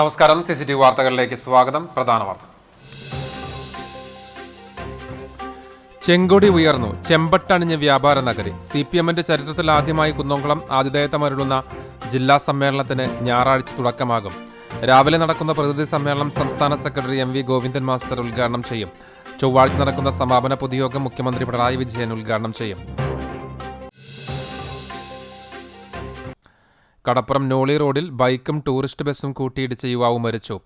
നമസ്കാരം. CCTV വാർത്തകളിലേക്ക് സ്വാഗതം. പ്രധാന വാർത്ത. ചെങ്കൊടി ഉയർന്നു. ചെമ്പട്ടണിഞ്ഞ് വ്യാപാര നഗരി. CPMന്റെ ചരിത്രത്തിൽ ആദ്യമായി കുന്നംകുളം ആതിഥേയത്വമരുളുന്ന ജില്ലാ സമ്മേളനത്തിന് ഞായറാഴ്ച തുടക്കമാകും. രാവിലെ നടക്കുന്ന പ്രതിനിധി സമ്മേളനം സംസ്ഥാന സെക്രട്ടറി MV ഗോവിന്ദൻ മാസ്റ്റർ ഉദ്ഘാടനം ചെയ്യും. ചൊവ്വാഴ്ച നടക്കുന്ന സമാപന പൊതുയോഗം മുഖ്യമന്ത്രി പിണറായി വിജയൻ ഉദ്ഘാടനം ചെയ്യും. കടപ്പുറം നോളി റോഡിൽ ബൈക്കും ടൂറിസ്റ്റ് ബസ്സും കൂട്ടിയിടിച്ച് യുവാവ് മരിച്ചു.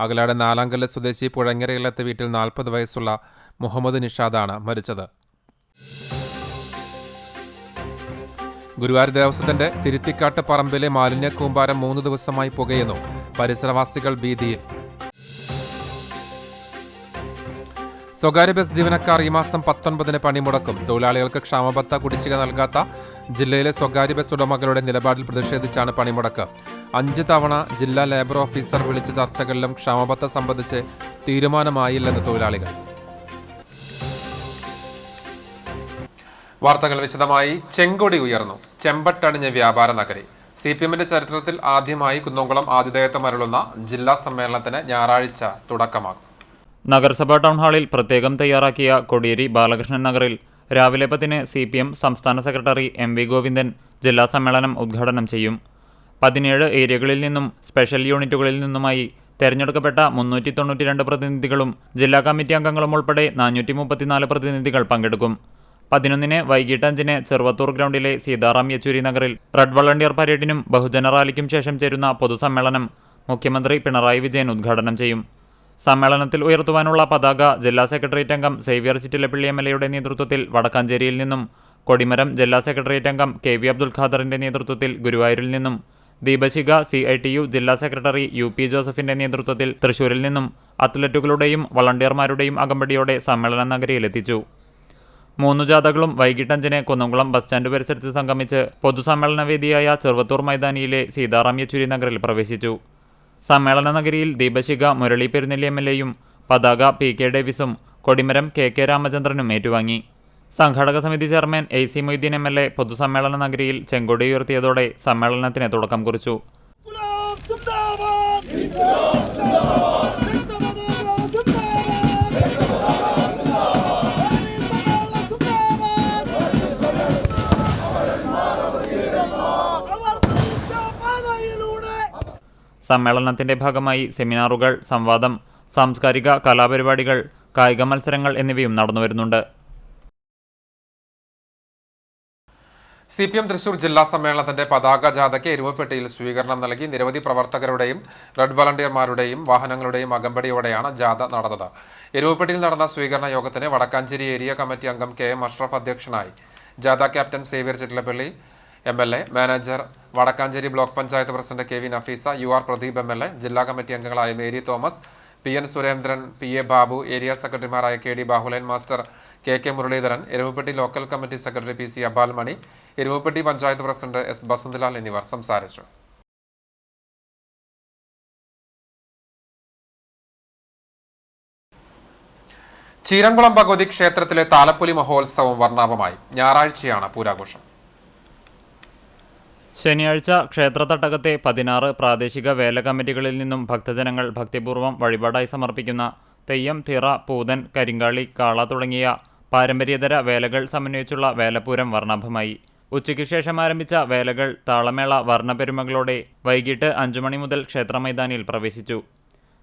അകലാട് നാലാങ്കല്ല് സ്വദേശി പുഴങ്ങരയിലത്തെ വീട്ടിൽ 40 വയസ്സുള്ള മുഹമ്മദ് നിഷാദാണ് മരിച്ചത്. ഗുരുവായൂർ ദേവസ്വത്തിന്റെ തിരുത്തിക്കാട്ട് പറമ്പിലെ മാലിന്യ കൂമ്പാരം 3 ദിവസമായി പുകയുന്നു. പരിസരവാസികൾ ഭീതിയിൽ. സ്വകാര്യ ബസ് ജീവനക്കാർ ഈ മാസം 19-ന് പണിമുടക്കും. തൊഴിലാളികൾക്ക് ക്ഷാമബത്ത കുടിശ്ശിക നൽകാത്ത ജില്ലയിലെ സ്വകാര്യ ബസ് ഉടമകളുടെ നിലപാടിൽ പ്രതിഷേധിച്ചാണ് പണിമുടക്ക്. 5 തവണ ജില്ലാ ലേബർ ഓഫീസർ വിളിച്ച ചർച്ചകളിലും ക്ഷാമബത്ത സംബന്ധിച്ച് തീരുമാനമായില്ലെന്ന് തൊഴിലാളികൾ. വാർത്തകൾ വിശദമായി. ചെങ്കൊടി ഉയർന്നു. ചെമ്പട്ടണിഞ്ഞ് വ്യാപാര നഗരി. CPMന്റെ ചരിത്രത്തിൽ ആദ്യമായി കുന്നംകുളം ആതിഥേയത്വമരുളുന്ന ജില്ലാ സമ്മേളനത്തിന് ഞായറാഴ്ച തുടക്കമാകും. നഗരസഭാ ടൗൺ ഹാളിൽ പ്രത്യേകം തയ്യാറാക്കിയ കോടിയേരി ബാലകൃഷ്ണൻ നഗറിൽ രാവിലെ 10-ന് CPM സംസ്ഥാന സെക്രട്ടറി MV ഗോവിന്ദൻ ജില്ലാ സമ്മേളനം ഉദ്ഘാടനം ചെയ്യും. 17 ഏരിയകളിൽ നിന്നും സ്പെഷ്യൽ യൂണിറ്റുകളിൽ നിന്നുമായി തെരഞ്ഞെടുക്കപ്പെട്ട 392 പ്രതിനിധികളും ജില്ലാ കമ്മിറ്റി അംഗങ്ങളും ഉൾപ്പെടെ 434 പ്രതിനിധികൾ പങ്കെടുക്കും. 11-ന് വൈകിട്ട് 5-ന് ചെറുവത്തൂർ ഗ്രൗണ്ടിലെ സീതാറാം യെച്ചൂരി നഗറിൽ റെഡ് വളണ്ടിയർ പരേഡിനും ബഹുജന റാലിക്കും ശേഷം ചേരുന്ന പൊതുസമ്മേളനം മുഖ്യമന്ത്രി പിണറായി വിജയൻ ഉദ്ഘാടനം ചെയ്യും. സമ്മേളനത്തിൽ ഉയർത്തുവാനുള്ള പതാക ജില്ലാ സെക്രട്ടേറിയറ്റ് അംഗം സേവ്യർ ചിറ്റിലപ്പള്ളി MLA നേതൃത്വത്തിൽ വടക്കാഞ്ചേരിയിൽ നിന്നും, കൊടിമരം ജില്ലാ സെക്രട്ടേറിയറ്റ് അംഗം KV അബ്ദുൽ ഖാദറിന്റെ നേതൃത്വത്തിൽ ഗുരുവായൂരിൽ നിന്നും, ദീപശിഖ CITU ജില്ലാ സെക്രട്ടറി UP ജോസഫിന്റെ നേതൃത്വത്തിൽ തൃശൂരിൽ നിന്നും അത്ലറ്റുകളുടെയും വളണ്ടിയർമാരുടെയും അകമ്പടിയോടെ സമ്മേളന നഗരിയിലെത്തിച്ചു. 3 ജാഥകളും വൈകിട്ട് 5-ന് കുന്നംകുളം ബസ് സ്റ്റാൻഡ് പരിസരത്ത് സംഗമിച്ച് പൊതുസമ്മേളന വേദിയായ ചെറുവത്തൂർ മൈതാനിയിലെ സീതാറാം യെച്ചൂരി നഗറിൽ പ്രവേശിച്ചു. സമ്മേളന നഗരിയിൽ ദീപശിഖ മുരളി പെരുന്നെല്ലി MLAയും പതാക PK ഡേവിസും കൊടിമരം KK രാമചന്ദ്രനും ഏറ്റുവാങ്ങി. സംഘാടക സമിതി ചെയർമാൻ AC മൊയ്തീൻ MLA പൊതുസമ്മേളന നഗരിയിൽ ചെങ്കൊടി ഉയർത്തിയതോടെ സമ്മേളനത്തിന് തുടക്കം കുറിച്ചു. സമ്മേളനത്തിന്റെ ഭാഗമായി സെമിനാറുകൾ, സംവാദം, സാംസ്കാരിക കലാപരിപാടികൾ, കായിക മത്സരങ്ങൾ എന്നിവയും നടന്നുവരുന്നുണ്ട്. CPM തൃശൂർ ജില്ലാ സമ്മേളനത്തിന്റെ പതാക ജാഥയ്ക്ക് എരുമപ്പെട്ടിയിൽ സ്വീകരണം നൽകി. നിരവധി പ്രവർത്തകരുടെയും റെഡ് വളണ്ടിയർമാരുടെയും വാഹനങ്ങളുടെയും അകമ്പടിയോടെയാണ് ജാഥ നടന്നത്. എരുമപ്പെട്ടിയിൽ നടന്ന സ്വീകരണ യോഗത്തിന് വടക്കാഞ്ചേരി ഏരിയ കമ്മിറ്റി അംഗം KM അഷ്റഫ് അധ്യക്ഷനായി. ജാഥ captain Xavier Chittilappally MLA, manager Vadakkanchery block panchayat president KV Nafeesa, UR Pradeep MLA, ജില്ലാ കമ്മിറ്റി അംഗങ്ങളായ Mary Thomas, PN Surendran, PA Babu, area സെക്രട്ടറിമാരായ KD Bahulan master, KK Muraleedharan, Erumapetty local committee secretary PC Abal Mani, Erumapetty panchayat president S Basanthalal എന്നിവർ സംസാരിച്ചു. ചീരംകുളം ഭഗവതി ക്ഷേത്രത്തിലെ താലപ്പൊലി മഹോത്സവം വർണ്ണാഭമായി. ഞായറാഴ്ചയാണ് പൂരാഘോഷം. ശനിയാഴ്ച ക്ഷേത്ര തട്ടകത്തെ 16 പ്രാദേശിക വേല കമ്മിറ്റികളിൽ നിന്നും ഭക്തജനങ്ങൾ ഭക്തിപൂർവ്വം വഴിപാടായി സമർപ്പിക്കുന്ന തെയ്യം, തിറ, പൂതൻ, കരിങ്കാളി, കാള തുടങ്ങിയ പാരമ്പര്യേതര വേലകൾ സമന്വയിച്ചുള്ള വേലപൂരം വർണ്ണാഭമായി. ഉച്ചയ്ക്ക് ശേഷം ആരംഭിച്ച വേലകൾ താളമേള വർണ്ണപെരുമകളോടെ വൈകിട്ട് 5 മണി മുതൽ ക്ഷേത്രമൈതാനിയിൽ പ്രവേശിച്ചു.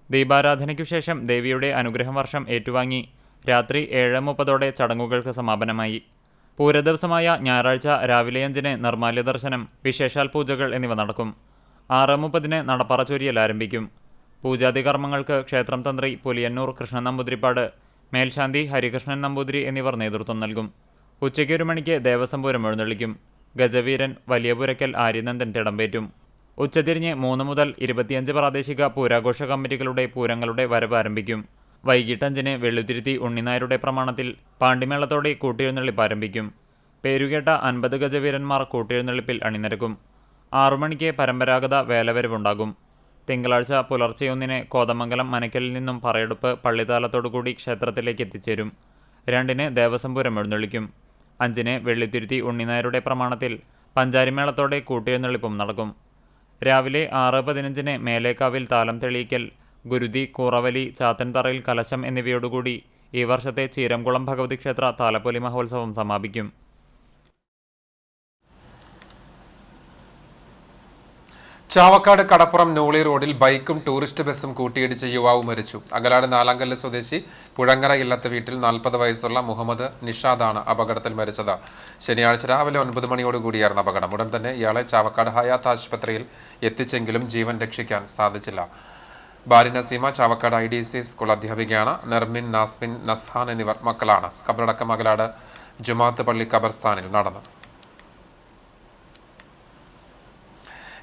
ദീപാരാധനയ്ക്കു ശേഷം ദേവിയുടെ അനുഗ്രഹം വർഷം ഏറ്റുവാങ്ങി രാത്രി 7:30 ചടങ്ങുകൾക്ക് സമാപനമായി. പൂരദിവസമായ ഞായറാഴ്ച രാവിലെ 5-ന് നിർമ്മാല്യ ദർശനം, വിശേഷാൽ പൂജകൾ എന്നിവ നടക്കും. 6:30-ന് നടപ്പറ ചൊരിയൽ ആരംഭിക്കും. പൂജാതി കർമ്മങ്ങൾക്ക് ക്ഷേത്രം തന്ത്രി പുലിയന്നൂർ കൃഷ്ണൻ നമ്പൂതിരിപ്പാട്, മേൽശാന്തി ഹരികൃഷ്ണൻ നമ്പൂതിരി എന്നിവർ നേതൃത്വം നൽകും. ഉച്ചയ്ക്ക് 1 മണിക്ക് ദേവസ്വം പൂരം എഴുന്നള്ളിക്കും. ഗജവീരൻ വലിയപുരയ്ക്കൽ ആര്യനന്ദൻ തിടമ്പേറ്റും. ഉച്ചതിരിഞ്ഞ് 3 മുതൽ 25 പ്രാദേശിക പൂരാഘോഷ കമ്മിറ്റികളുടെ പൂരങ്ങളുടെ വരവ് ആരംഭിക്കും. വൈകിട്ട് 5-ന് വെള്ളുത്തിരുത്തി ഉണ്ണിനായരുടെ പ്രമാണത്തിൽ പാണ്ടിമേളത്തോടെ കൂട്ടിയെഴുന്നള്ളിപ്പ് ആരംഭിക്കും. പേരുകേട്ട 50 ഗജവീരന്മാർ കൂട്ടിയെഴുന്നള്ളിപ്പിൽ അണിനിരക്കും. 6 മണിക്ക് പരമ്പരാഗത വേലവരവുണ്ടാകും. തിങ്കളാഴ്ച പുലർച്ചെ 1-ന് കോതമംഗലം മനക്കലിൽ നിന്നും പറയെടുപ്പ് പള്ളിത്താലത്തോടുകൂടി ക്ഷേത്രത്തിലേക്ക് എത്തിച്ചേരും. 2-ന് ദേവസ്വം പൂരം എഴുന്നള്ളിക്കും. 5-ന് വെള്ളിത്തിരുത്തി ഉണ്ണിനായരുടെ പ്രമാണത്തിൽ പഞ്ചാരിമേളത്തോടെ കൂട്ടിയെഴുന്നള്ളിപ്പും നടക്കും. രാവിലെ 6:15 മേലേക്കാവിൽ താലം തെളിയിക്കൽ, ഗുരുതി, കൂറവലി, ചാത്തൻതറയിൽ കലശം എന്നിവയോടുകൂടി ഈ വർഷത്തെ ചീരംകുളം ഭഗവതി ക്ഷേത്ര താലപ്പൊലി മഹോത്സവം സമാപിക്കും. ചാവക്കാട് കടപ്പുറം നോളി റോഡിൽ ബൈക്കും ടൂറിസ്റ്റ് ബസ്സും കൂട്ടിയിടിച്ച് യുവാവ് മരിച്ചു. അകലാട് നാലാങ്കല്ല് സ്വദേശി പുഴങ്ങര ഇല്ലത്ത് വീട്ടിൽ 40 വയസ്സുള്ള മുഹമ്മദ് നിഷാദാണ് അപകടത്തിൽ മരിച്ചത്. ശനിയാഴ്ച രാവിലെ 9 മണിയോടുകൂടിയായിരുന്നു അപകടം. ഉടൻ തന്നെ ഇയാളെ ചാവക്കാട് ഹയാത്ത് ആശുപത്രിയിൽ എത്തിച്ചെങ്കിലും ജീവൻ രക്ഷിക്കാൻ സാധിച്ചില്ല. ഭാര്യ നസീമ ചാവക്കാട് IDC സ്കൂൾ അധ്യാപികയാണ്. നെർമിൻ, നാസ്മിൻ, നസ്ഹാൻ എന്നിവർ മക്കളാണ്. ഖബറടക്കം അകലാട് ജുമാഅത്ത് പള്ളി ഖബർസ്ഥാനിൽ നടന്നു.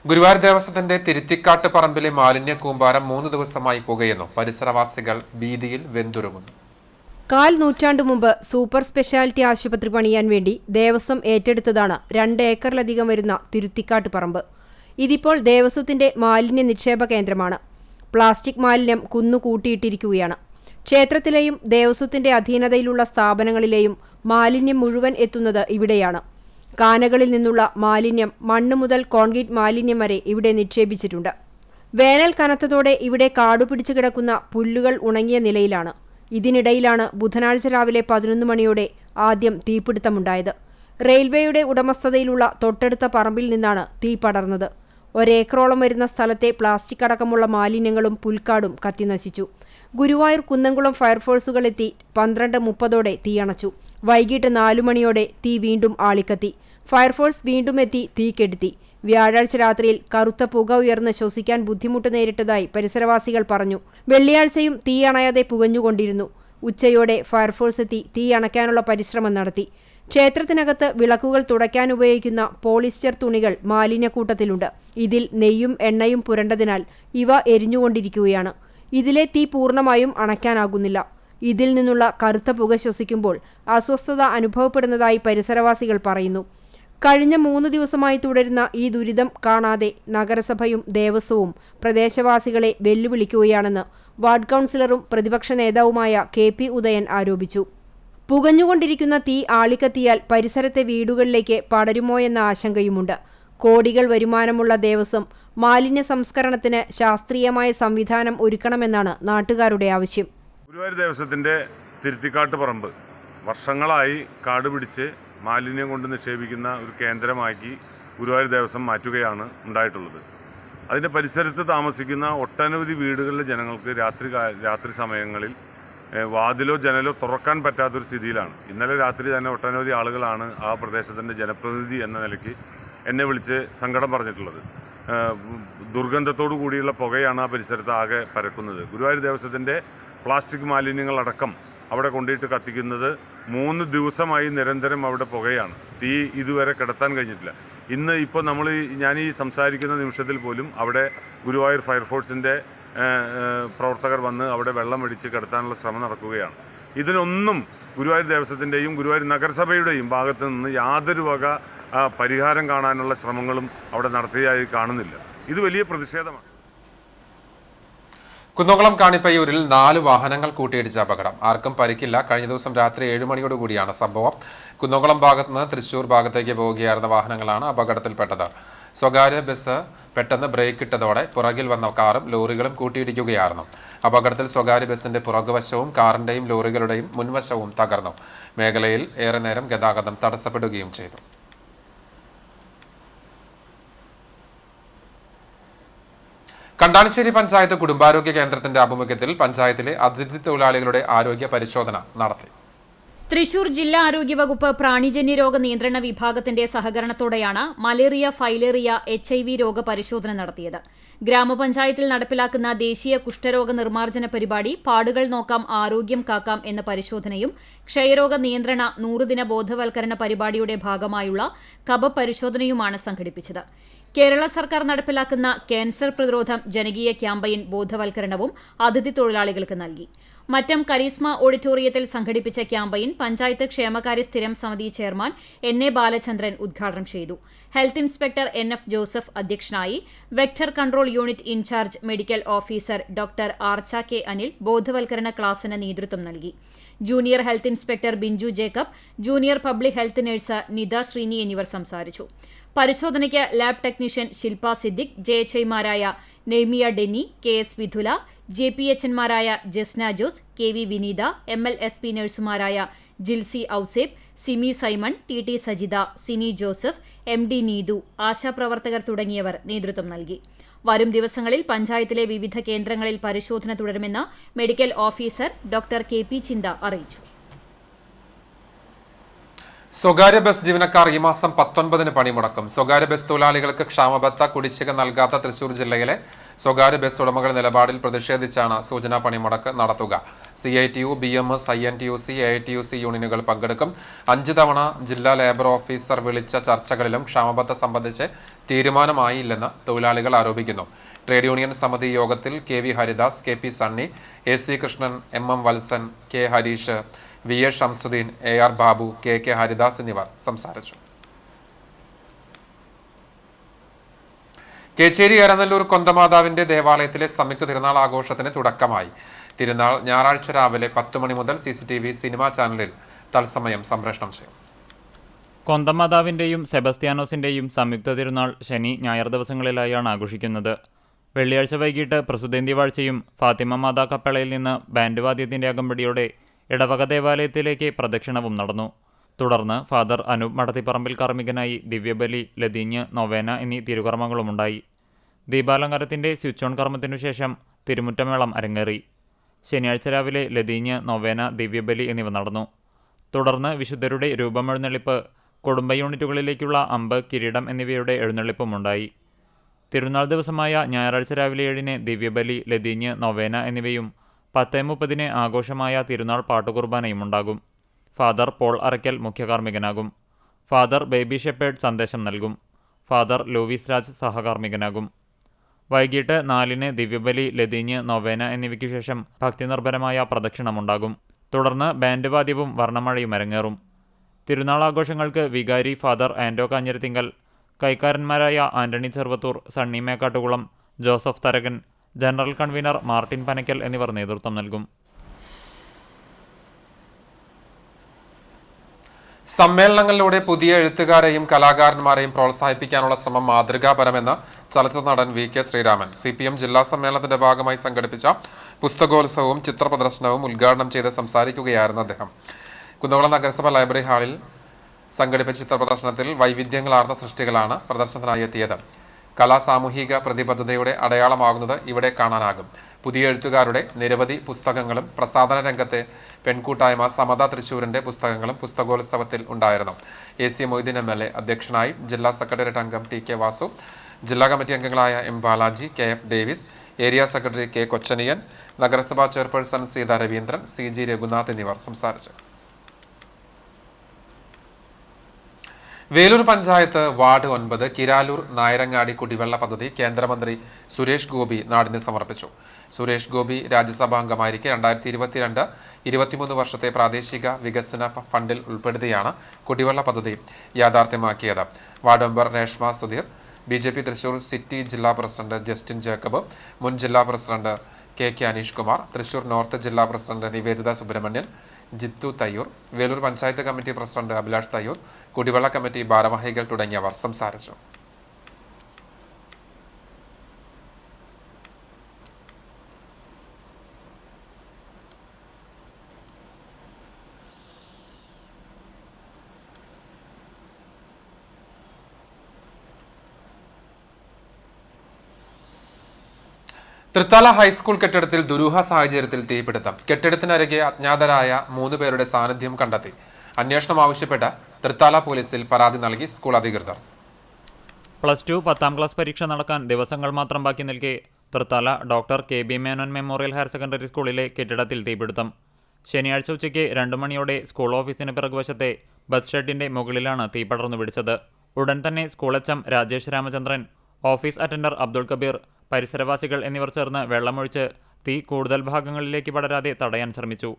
ഗുരുവായൂർ ദേവസ്വത്തിന്റെ തിരുത്തിക്കാട്ട് പറമ്പിലെ മാലിന്യ കൂമ്പാരം 3 ദിവസമായി പുകയുന്നു. പരിസരവാസികൾ ഭീതിയിൽ വെന്തുരുങ്ങുന്നു. 1/4 നൂറ്റാണ്ട് മുമ്പ് സൂപ്പർ സ്പെഷ്യാലിറ്റി ആശുപത്രി പണിയാൻ വേണ്ടി ദേവസ്വം ഏറ്റെടുത്തതാണ് 2 ഏക്കറിലധികം വരുന്ന തിരുത്തിക്കാട്ട് പറമ്പ്. ഇതിപ്പോൾ ദേവസ്വത്തിന്റെ മാലിന്യ നിക്ഷേപ കേന്ദ്രമാണ്. പ്ലാസ്റ്റിക് മാലിന്യം കുന്നുകൂട്ടിയിട്ടിരിക്കുകയാണ്. ക്ഷേത്രത്തിലെയും ദേവസ്വത്തിന്റെ അധീനതയിലുള്ള സ്ഥാപനങ്ങളിലെയും മാലിന്യം മുഴുവൻ എത്തുന്നത് ഇവിടെയാണ്. കാനകളിൽ നിന്നുള്ള മാലിന്യം മണ്ണ് മുതൽ കോൺക്രീറ്റ് മാലിന്യം വരെ ഇവിടെ നിക്ഷേപിച്ചിട്ടുണ്ട്. വേനൽ കനത്തതോടെ ഇവിടെ കാടുപിടിച്ചു കിടക്കുന്ന പുല്ലുകൾ ഉണങ്ങിയ നിലയിലാണ്. ഇതിനിടയിലാണ് ബുധനാഴ്ച രാവിലെ 11 മണിയോടെ ആദ്യം തീപിടുത്തമുണ്ടായത്. റെയിൽവേയുടെ ഉടമസ്ഥതയിലുള്ള തൊട്ടടുത്ത പറമ്പിൽ നിന്നാണ് തീ പടർന്നത്. 1 ഏക്കറോളം വരുന്ന സ്ഥലത്തെ പ്ലാസ്റ്റിക് അടക്കമുള്ള മാലിന്യങ്ങളും പുൽക്കാടും കത്തിനശിച്ചു. ഗുരുവായൂർ കുന്നംകുളം ഫയർഫോഴ്സുകൾ എത്തി 12:30 തീയണച്ചു. വൈകിട്ട് 4 മണിയോടെ തീ വീണ്ടും ആളിക്കത്തി. ഫയർഫോഴ്സ് വീണ്ടും എത്തി തീ കെടുത്തി. വ്യാഴാഴ്ച രാത്രിയിൽ കറുത്ത പുക ഉയർന്ന് ശ്വസിക്കാൻ ബുദ്ധിമുട്ട് നേരിട്ടതായി പരിസരവാസികൾ പറഞ്ഞു. വെള്ളിയാഴ്ചയും തീ അണയാതെ പുകഞ്ഞുകൊണ്ടിരുന്നു. ഉച്ചയോടെ ഫയർഫോഴ്സ് എത്തി തീ അണയ്ക്കാനുള്ള പരിശ്രമം നടത്തി. ക്ഷേത്രത്തിനകത്ത് വിളക്കുകൾ തുടയ്ക്കാൻ ഉപയോഗിക്കുന്ന പോളിസ്റ്റർ തുണികൾ മാലിന്യക്കൂട്ടത്തിലുണ്ട്. ഇതിൽ നെയ്യും എണ്ണയും പുരണ്ടതിനാൽ ഇവ എരിഞ്ഞുകൊണ്ടിരിക്കുകയാണ്. ഇതിലെ തീ പൂർണ്ണമായും അണയ്ക്കാനാകുന്നില്ല. ഇതിൽ നിന്നുള്ള കറുത്ത പുക ശ്വസിക്കുമ്പോൾ അസ്വസ്ഥത അനുഭവപ്പെടുന്നതായി പരിസരവാസികൾ പറയുന്നു. കഴിഞ്ഞ 3 ദിവസമായി തുടരുന്ന ഈ ദുരിതം കാണാതെ നഗരസഭയും ദേവസ്വവും പ്രദേശവാസികളെ വെല്ലുവിളിക്കുകയാണെന്ന് വാർഡ് കൗൺസിലറും പ്രതിപക്ഷ നേതാവുമായ KP ഉദയൻ ആരോപിച്ചു. പുകഞ്ഞുകൊണ്ടിരിക്കുന്ന തീ ആളിക്കത്തിയാൽ പരിസരത്തെ വീടുകളിലേക്ക് പടരുമോയെന്ന ആശങ്കയുമുണ്ട്. കോടികൾ വരുമാനമുള്ള ദേവസ്വം മാലിന്യ സംസ്കരണത്തിന് ശാസ്ത്രീയമായ സംവിധാനം ഒരുക്കണമെന്നാണ് നാട്ടുകാരുടെ ആവശ്യം. ഗുരുവായൂർ ദേവസ്വത്തിൻ്റെ തിരുത്തിക്കാട്ട് പറമ്പ് വർഷങ്ങളായി കാട് പിടിച്ച് മാലിന്യം കൊണ്ട് നിക്ഷേപിക്കുന്ന ഒരു കേന്ദ്രമാക്കി ഗുരുവായൂർ ദേവസ്വം മാറ്റുകയാണ് ഉണ്ടായിട്ടുള്ളത്. അതിൻ്റെ പരിസരത്ത് താമസിക്കുന്ന ഒട്ടനവധി വീടുകളിലെ ജനങ്ങൾക്ക് രാത്രി സമയങ്ങളിൽ വാതിലോ ജനലോ തുറക്കാൻ പറ്റാത്തൊരു സ്ഥിതിയിലാണ്. ഇന്നലെ രാത്രി തന്നെ ഒട്ടനവധി ആളുകളാണ് ആ പ്രദേശത്തിൻ്റെ ജനപ്രതിനിധി എന്ന നിലയ്ക്ക് എന്നെ വിളിച്ച് സങ്കടം പറഞ്ഞിട്ടുള്ളത്. ദുർഗന്ധത്തോടു കൂടിയുള്ള പുകയാണ് ആ പരിസരത്ത് ആകെ പരക്കുന്നത്. ഗുരുവായൂർ ദേവസ്വത്തിൻ്റെ പ്ലാസ്റ്റിക് മാലിന്യങ്ങളടക്കം അവിടെ കൊണ്ടുപോയിട്ട് കത്തിക്കുന്നത് 3 ദിവസമായി നിരന്തരം അവിടെ പുകയാണ്. തീ ഇതുവരെ കിടത്താൻ കഴിഞ്ഞിട്ടില്ല. ഇപ്പോൾ ഞാൻ ഈ സംസാരിക്കുന്ന നിമിഷത്തിൽ പോലും അവിടെ ഗുരുവായൂർ ഫയർഫോഴ്സിൻ്റെ പ്രവർത്തകർ വന്ന് അവിടെ വെള്ളം അടിച്ച് കിടത്താനുള്ള ശ്രമം നടക്കുകയാണ്. ഇതിനൊന്നും ഗുരുവായൂർ ദേവസ്വത്തിൻ്റെയും ഗുരുവായൂർ നഗരസഭയുടെയും ഭാഗത്തു നിന്ന് യാതൊരു വക പരിഹാരം കാണാനുള്ള ശ്രമങ്ങളും അവിടെ നടത്തിയതായി കാണുന്നില്ല. ഇത് വലിയ പ്രതിഷേധമാണ്. കുന്നംകുളം കാണിപ്പയ്യൂരിൽ 4 വാഹനങ്ങൾ കൂട്ടിയിടിച്ച അപകടം. ആർക്കും പരിക്കില്ല. കഴിഞ്ഞ ദിവസം രാത്രി 7 മണിയോടുകൂടിയാണ് സംഭവം. കുന്നംകുളം ഭാഗത്ത് നിന്ന് തൃശൂർ ഭാഗത്തേക്ക് പോവുകയായിരുന്ന വാഹനങ്ങളാണ് അപകടത്തിൽപ്പെട്ടത്. സ്വകാര്യ ബസ് പെട്ടെന്ന് ബ്രേക്ക് ഇട്ടതോടെ പുറകിൽ വന്ന കാറും ലോറികളും കൂട്ടിയിടിക്കുകയായിരുന്നു. അപകടത്തിൽ സ്വകാര്യ ബസിന്റെ പുറകുവശവും കാറിന്റെയും ലോറികളുടെയും മുൻവശവും തകർന്നു. മേഖലയിൽ ഏറെ നേരം ഗതാഗതം തടസ്സപ്പെടുകയും ചെയ്തു. കണ്ടാനശ്ശേരി പഞ്ചായത്ത് കുടുംബാരോഗ്യ കേന്ദ്രത്തിന്റെ ആഭിമുഖ്യത്തിൽ പഞ്ചായത്തിലെ അതിഥി തൊഴിലാളികളുടെ ആരോഗ്യ പരിശോധന നടത്തി. തൃശൂർ ജില്ലാ ആരോഗ്യവകുപ്പ് പ്രാണിജന്യ രോഗ നിയന്ത്രണ വിഭാഗത്തിന്റെ സഹകരണത്തോടെയാണ് മലേറിയ, ഫൈലേറിയ, HIV രോഗ പരിശോധന നടത്തിയത്. ഗ്രാമപഞ്ചായത്തിൽ നടപ്പിലാക്കുന്ന ദേശീയ കുഷ്ഠരോഗ നിർമ്മാർജ്ജന പരിപാടി പാടുകൾ നോക്കാം ആരോഗ്യം കാക്കാം എന്ന പരിശോധനയും ക്ഷയരോഗ നിയന്ത്രണ 100 ദിന ബോധവൽക്കരണ പരിപാടിയുടെ ഭാഗമായുള്ള കഫ പരിശോധനയുമാണ് സംഘടിപ്പിച്ചത്. കേരള സർക്കാർ നടപ്പിലാക്കുന്ന ക്യാൻസർ പ്രതിരോധം ജനകീയ ക്യാമ്പയിൻ ബോധവൽക്കരണവും അതിഥി തൊഴിലാളികൾക്ക് നൽകി. മറ്റം കരീസ്മ ഓഡിറ്റോറിയത്തിൽ സംഘടിപ്പിച്ച ക്യാമ്പയിൻ പഞ്ചായത്ത് ക്ഷേമകാര്യ സ്ഥിരം സമിതി ചെയർമാൻ NA ബാലചന്ദ്രൻ ഉദ്ഘാടനം ചെയ്തു. ഹെൽത്ത് ഇൻസ്പെക്ടർ NF ജോസഫ് അധ്യക്ഷനായി. Vector control unit incharge medical officer doctor Archa K Anil ബോധവൽക്കരണ ക്ലാസിന് നേതൃത്വം നൽകി. Junior health inspector Binju Jacob, junior public health nurse Nitha Sreeni എന്നിവർ സംസാരിച്ചു. പരിശോധനയ്ക്ക് ലാബ് ടെക്നീഷ്യൻ ശില്പ സിദ്ദിഖ്, ജെഎച്ച്ഐമാരായ നെയ്മിയ ഡെന്നി, KS വിധുല, JPHന്മാരായ ജസ്ന ജോസ്, KV വിനീത, MLSP നഴ്സുമാരായ ജിൽസി ഔസേബ്, സിമി സൈമൺ, TT സജിത, സിനി ജോസഫ്, MD നീതു, ആശാപ്രവർത്തകർ തുടങ്ങിയവർ നേതൃത്വം നൽകി. വരും ദിവസങ്ങളിൽ പഞ്ചായത്തിലെ വിവിധ കേന്ദ്രങ്ങളിൽ പരിശോധന തുടരുമെന്ന് മെഡിക്കൽ ഓഫീസർ ഡോക്ടർ KP ചിന്ത അറിയിച്ചു. സ്വകാര്യ ബസ് ജീവനക്കാർ ഈ മാസം 19-ന് പണിമുടക്കും. സ്വകാര്യ ബസ് തൊഴിലാളികൾക്ക് ക്ഷാമബത്ത കുടിശ്ശിക നൽകാത്ത തൃശൂർ ജില്ലയിലെ സ്വകാര്യ ബസ് ഉടമകളുടെ നിലപാടിൽ പ്രതിഷേധിച്ചാണ് സൂചനാ പണിമുടക്ക് നടത്തുക. CITU, BMS, INTUC, AITUC യൂണിയനുകൾ പങ്കെടുക്കും. 5 തവണ ജില്ലാ ലേബർ ഓഫീസർ വിളിച്ച ചർച്ചകളിലും ക്ഷാമബത്ത സംബന്ധിച്ച് തീരുമാനമായില്ലെന്ന് തൊഴിലാളികൾ ആരോപിക്കുന്നു. ട്രേഡ് യൂണിയൻ സമിതി യോഗത്തിൽ KV Haridas, KP Sunny, AC Krishnan, MM Valsan, K Harish, VA Shamsuddin, AR Babu, KK Haridas എന്നിവർ സംസാരിച്ചു. കേച്ചേരി എരനല്ലൂർ കൊന്തമാതാവിന്റെ ദേവാലയത്തിലെ സംയുക്ത തിരുനാൾ ആഘോഷത്തിന് തുടക്കമായി. തിരുനാൾ ഞായറാഴ്ച രാവിലെ 10 മണി മുതൽ CCTV സിനിമാ ചാനലിൽ തത്സമയം സംപ്രേഷണം ചെയ്യും. കൊന്തമാതാവിന്റെയും സെബസ്ത്യാനോസിന്റെയും സംയുക്ത തിരുനാൾ ശനി, ഞായർ ദിവസങ്ങളിലായാണ് ആഘോഷിക്കുന്നത്. വെള്ളിയാഴ്ച വൈകിട്ട് പ്രസുദേന്തി വാഴ്ചയും ഫാത്തിമ മാതാ കപ്പളയിൽ നിന്ന് ബാൻഡ് വാദ്യത്തിന്റെ അകമ്പടിയോടെ ഇടവക ദേവാലയത്തിലേക്ക് പ്രദക്ഷിണവും നടന്നു. തുടർന്ന് ഫാദർ അനൂപ് മടത്തിപ്പറമ്പിൽ കാർമ്മികനായി ദിവ്യബലി, ലതീഞ്ഞ്, നൊവേന എന്നീ തിരുകർമ്മങ്ങളുമുണ്ടായി. ദീപാലങ്കാരത്തിന്റെ സ്വിച്ച് ഓൺ കർമ്മത്തിനു ശേഷം തിരുമുറ്റമേളം അരങ്ങേറി. ശനിയാഴ്ച രാവിലെ ലതീഞ്ഞ്, നൊവേന, ദിവ്യബലി എന്നിവ നടന്നു. തുടർന്ന് വിശുദ്ധരുടെ രൂപമെഴുന്നള്ളിപ്പ്, കുടുംബ യൂണിറ്റുകളിലേക്കുള്ള അമ്പ്, കിരീടം എന്നിവയുടെ എഴുന്നള്ളിപ്പുമുണ്ടായി. തിരുനാൾ ദിവസമായ ഞായറാഴ്ച രാവിലെ 7-ന് ദിവ്യബലി, ലതീഞ്ഞ്, നൊവേന എന്നിവയും 10:30-ന് ആഘോഷമായ തിരുനാൾ പാട്ടുകുർബാനയും ഉണ്ടാകും. ഫാദർ പോൾ അറയ്ക്കൽ മുഖ്യകാർമ്മികനാകും. ഫാദർ ബേബി ഷെപ്പേർഡ് സന്ദേശം നൽകും. ഫാദർ ലൂവിസ് രാജ് സഹകാർമ്മികനാകും. വൈകിട്ട് 4-ന് ദിവ്യബലി, ലതീഞ്ഞ്, നൊവേന എന്നിവയ്ക്കു ശേഷം ഭക്തിനിർഭരമായ പ്രദക്ഷിണമുണ്ടാകും. തുടർന്ന് ബാൻഡ് വാദ്യവും വർണ്ണമഴയും അരങ്ങേറും. തിരുനാൾ ആഘോഷങ്ങൾക്ക് വികാരി ഫാദർ ആൻഡോ കാഞ്ഞിരത്തിങ്കൽ, കൈക്കാരന്മാരായ ആന്റണി ചെറുവത്തൂർ, സണ്ണി മേക്കാട്ടുകുളം, ജോസഫ് തരകൻ, ജനറൽ കൺവീനർ മാർട്ടിൻ പനക്കൽ എന്നിവർ നേതൃത്വം നൽകും. സമ്മേളനങ്ങളിലൂടെ പുതിയ എഴുത്തുകാരെയും കലാകാരന്മാരെയും പ്രോത്സാഹിപ്പിക്കാനുള്ള ശ്രമം മാതൃകാപരമെന്ന് ചലച്ചിത്ര നടൻ VK ശ്രീരാമൻ. CPM ജില്ലാ സമ്മേളനത്തിന്റെ ഭാഗമായി സംഘടിപ്പിച്ച പുസ്തകോത്സവവും ചിത്രപ്രദർശനവും ഉദ്ഘാടനം ചെയ്ത് സംസാരിക്കുകയായിരുന്നു അദ്ദേഹം. കുന്നംകുളം നഗരസഭ ലൈബ്രറി ഹാളിൽ സംഘടിപ്പിച്ച ചിത്രപ്രദർശനത്തിൽ വൈവിധ്യങ്ങളാർന്ന സൃഷ്ടികളാണ് പ്രദർശനത്തിനായി എത്തിയത്. കലാസാമൂഹിക പ്രതിബദ്ധതയുടെ അടയാളമാകുന്നത് ഇവിടെ കാണാനാകും. പുതിയ എഴുത്തുകാരുടെ നിരവധി പുസ്തകങ്ങളും പ്രസാധന രംഗത്തെ പെൺകൂട്ടായ്മ സമത തൃശ്ശൂരിന്റെ പുസ്തകങ്ങളും പുസ്തകോത്സവത്തിൽ ഉണ്ടായിരുന്നു. AC മൊയ്തീൻ MLA അധ്യക്ഷനായി. ജില്ലാ സെക്രട്ടേറിയറ്റ് അംഗം TK വാസു, ജില്ലാ കമ്മിറ്റി അംഗങ്ങളായ M Balaji, KF Davis, area secretary K Kochaniyan, നഗരസഭാ ചെയർപേഴ്സൺ സീതാ രവീന്ദ്രൻ, CG രഘുനാഥ് എന്നിവർ സംസാരിച്ചു. വേലൂർ പഞ്ചായത്ത് വാർഡ് 9 കിരാലൂർ നായരങ്ങാടി കുടിവെള്ള പദ്ധതി കേന്ദ്രമന്ത്രി സുരേഷ് ഗോപി നാടിന് സമർപ്പിച്ചു. സുരേഷ് ഗോപി രാജ്യസഭാംഗമായിരിക്കെ 2022-23 വർഷത്തെ പ്രാദേശിക വികസന ഫണ്ടിൽ ഉൾപ്പെടുത്തിയാണ് കുടിവെള്ള പദ്ധതി യാഥാർത്ഥ്യമാക്കിയത്. Ward member Reshma Sudheer, BJP Thrissur city ജില്ലാ പ്രസിഡന്റ് ജസ്റ്റിൻ ജേക്കബ്, മുൻ ജില്ലാ president KK Aneesh Kumar, Thrissur north ജില്ലാ president Niveditha Subrahmanyan, Jithu Thayyur, Velur panchayat committee president Abhilash Thayyur, കുടിവെള്ള കമ്മിറ്റി ഭാരവാഹികൾ തുടങ്ങിയവർ സംസാരിച്ചു. തൃത്താല ഹൈസ്കൂൾ കെട്ടിടത്തിൽ ദുരൂഹ സാഹചര്യത്തിൽ തീപിടുത്തം. കെട്ടിടത്തിനരികെ അജ്ഞാതരായ 3 പേരുടെ സാന്നിധ്യം കണ്ടെത്തി. അന്വേഷണം ആവശ്യപ്പെട്ട് തൃത്താല പോലീസിൽ പരാതി നൽകി സ്കൂൾ അധികൃതർ. +2 10ാം ക്ലാസ് പരീക്ഷ നടക്കാൻ ദിവസങ്ങൾ മാത്രം ബാക്കി നിൽക്കെ Thrithala doctor KB Menon memorial higher secondary സ്കൂളിലെ കെട്ടിടത്തിൽ തീപിടുത്തം. ശനിയാഴ്ച ഉച്ചയ്ക്ക് 2 മണിയോടെ സ്കൂൾ ഓഫീസിന് പിറകുവശത്തെ ബസ് ഷെഡിന്റെ മുകളിലാണ് തീ പടർന്നു പിടിച്ചത്. ഉടൻ തന്നെ school HM Rajesh Ramachandran, office attender Abdul Kabeer, പരിസരവാസികൾ എന്നിവർ ചേർന്ന് വെള്ളമൊഴിച്ച് തീ കൂടുതൽ ഭാഗങ്ങളിലേക്ക് പടരാതെ തടയാൻ ശ്രമിച്ചു.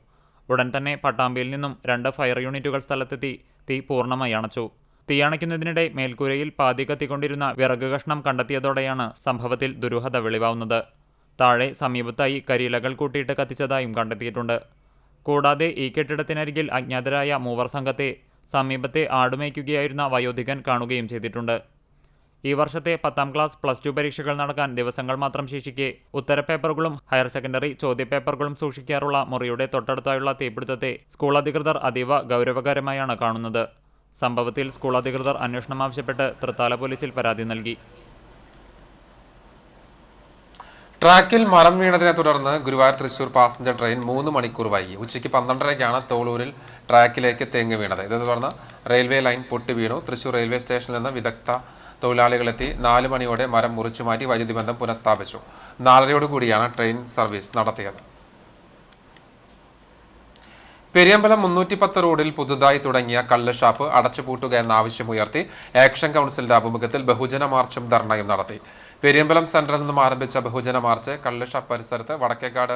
ഉടൻ തന്നെ പട്ടാമ്പിയിൽ നിന്നും 2 ഫയർ യൂണിറ്റുകൾ സ്ഥലത്തെത്തി തീ പൂർണ്ണമായി അണച്ചു. തീയണയ്ക്കുന്നതിനിടെ മേൽക്കൂരയിൽ പാതി കത്തിക്കൊണ്ടിരുന്ന വിറക് കഷ്ണം കണ്ടെത്തിയതോടെയാണ് സംഭവത്തിൽ ദുരൂഹത വെളിവാവുന്നത്. താഴെ സമീപത്തായി കരിയിലകൾ കൂട്ടിയിട്ട് കത്തിച്ചതായും കണ്ടെത്തിയിട്ടുണ്ട്. കൂടാതെ ഈ കെട്ടിടത്തിനരികിൽ അജ്ഞാതരായ 3 സംഘത്തെ സമീപത്തെ ആടുമേയ്ക്കുകയായിരുന്ന വയോധികൻ കാണുകയും ചെയ്തിട്ടുണ്ട്. ഈ വർഷത്തെ 10ാം ക്ലാസ് +2 പരീക്ഷകൾ നടക്കാൻ ദിവസങ്ങൾ മാത്രം ശേഷിക്കെ ഉത്തരപേപ്പറുകളും ഹയർ സെക്കൻഡറി ചോദ്യപേപ്പറുകളും സൂക്ഷിക്കാറുള്ള മുറിയുടെ തൊട്ടടുത്തായുള്ള തീപിടുത്തത്തെ സ്കൂൾ അധികൃതർ അതീവ ഗൗരവകരമായാണ് കാണുന്നത്. സംഭവത്തിൽ സ്കൂൾ അധികൃതർ അന്വേഷണം ആവശ്യപ്പെട്ട് തൃത്താല പോലീസിൽ പരാതി നൽകി. ട്രാക്കിൽ മരം വീണതിനെ തുടർന്ന് ഗുരുവായൂർ തൃശൂർ പാസഞ്ചർ ട്രെയിൻ 3 മണിക്കൂർ വൈകി. ഉച്ചയ്ക്ക് 12:30-ക്കാണ് തോളൂരിൽ ട്രാക്കിലേക്ക് തെങ്ങ് വീണത്. ഇതേ തുടർന്ന് റെയിൽവേ ലൈൻ പൊട്ടി വീണു. തൃശൂർ റെയിൽവേ സ്റ്റേഷനിൽ നിന്ന് വിദഗ്ധ തൊഴിലാളികളെത്തി 4 മണിയോടെ മരം മുറിച്ചുമാറ്റി വൈദ്യുതി ബന്ധം പുനഃസ്ഥാപിച്ചു. 4:30-ഓടുകൂടിയാണ് ട്രെയിൻ സർവീസ് നടത്തിയത്. പെരിയമ്പലം 310 റോഡിൽ പുതുതായി തുടങ്ങിയ കള്ള് ഷാപ്പ് അടച്ചുപൂട്ടുക എന്ന ആവശ്യമുയർത്തി ആക്ഷൻ കൗൺസിലിന്റെ ആഭിമുഖ്യത്തിൽ ബഹുജന മാർച്ചും ധർണയും നടത്തി. പെരിയമ്പലം സെന്ററിൽ നിന്നും ആരംഭിച്ച ബഹുജന മാർച്ച് കള്ള് ഷാപ്പ് പരിസരത്ത് വടക്കേക്കാട്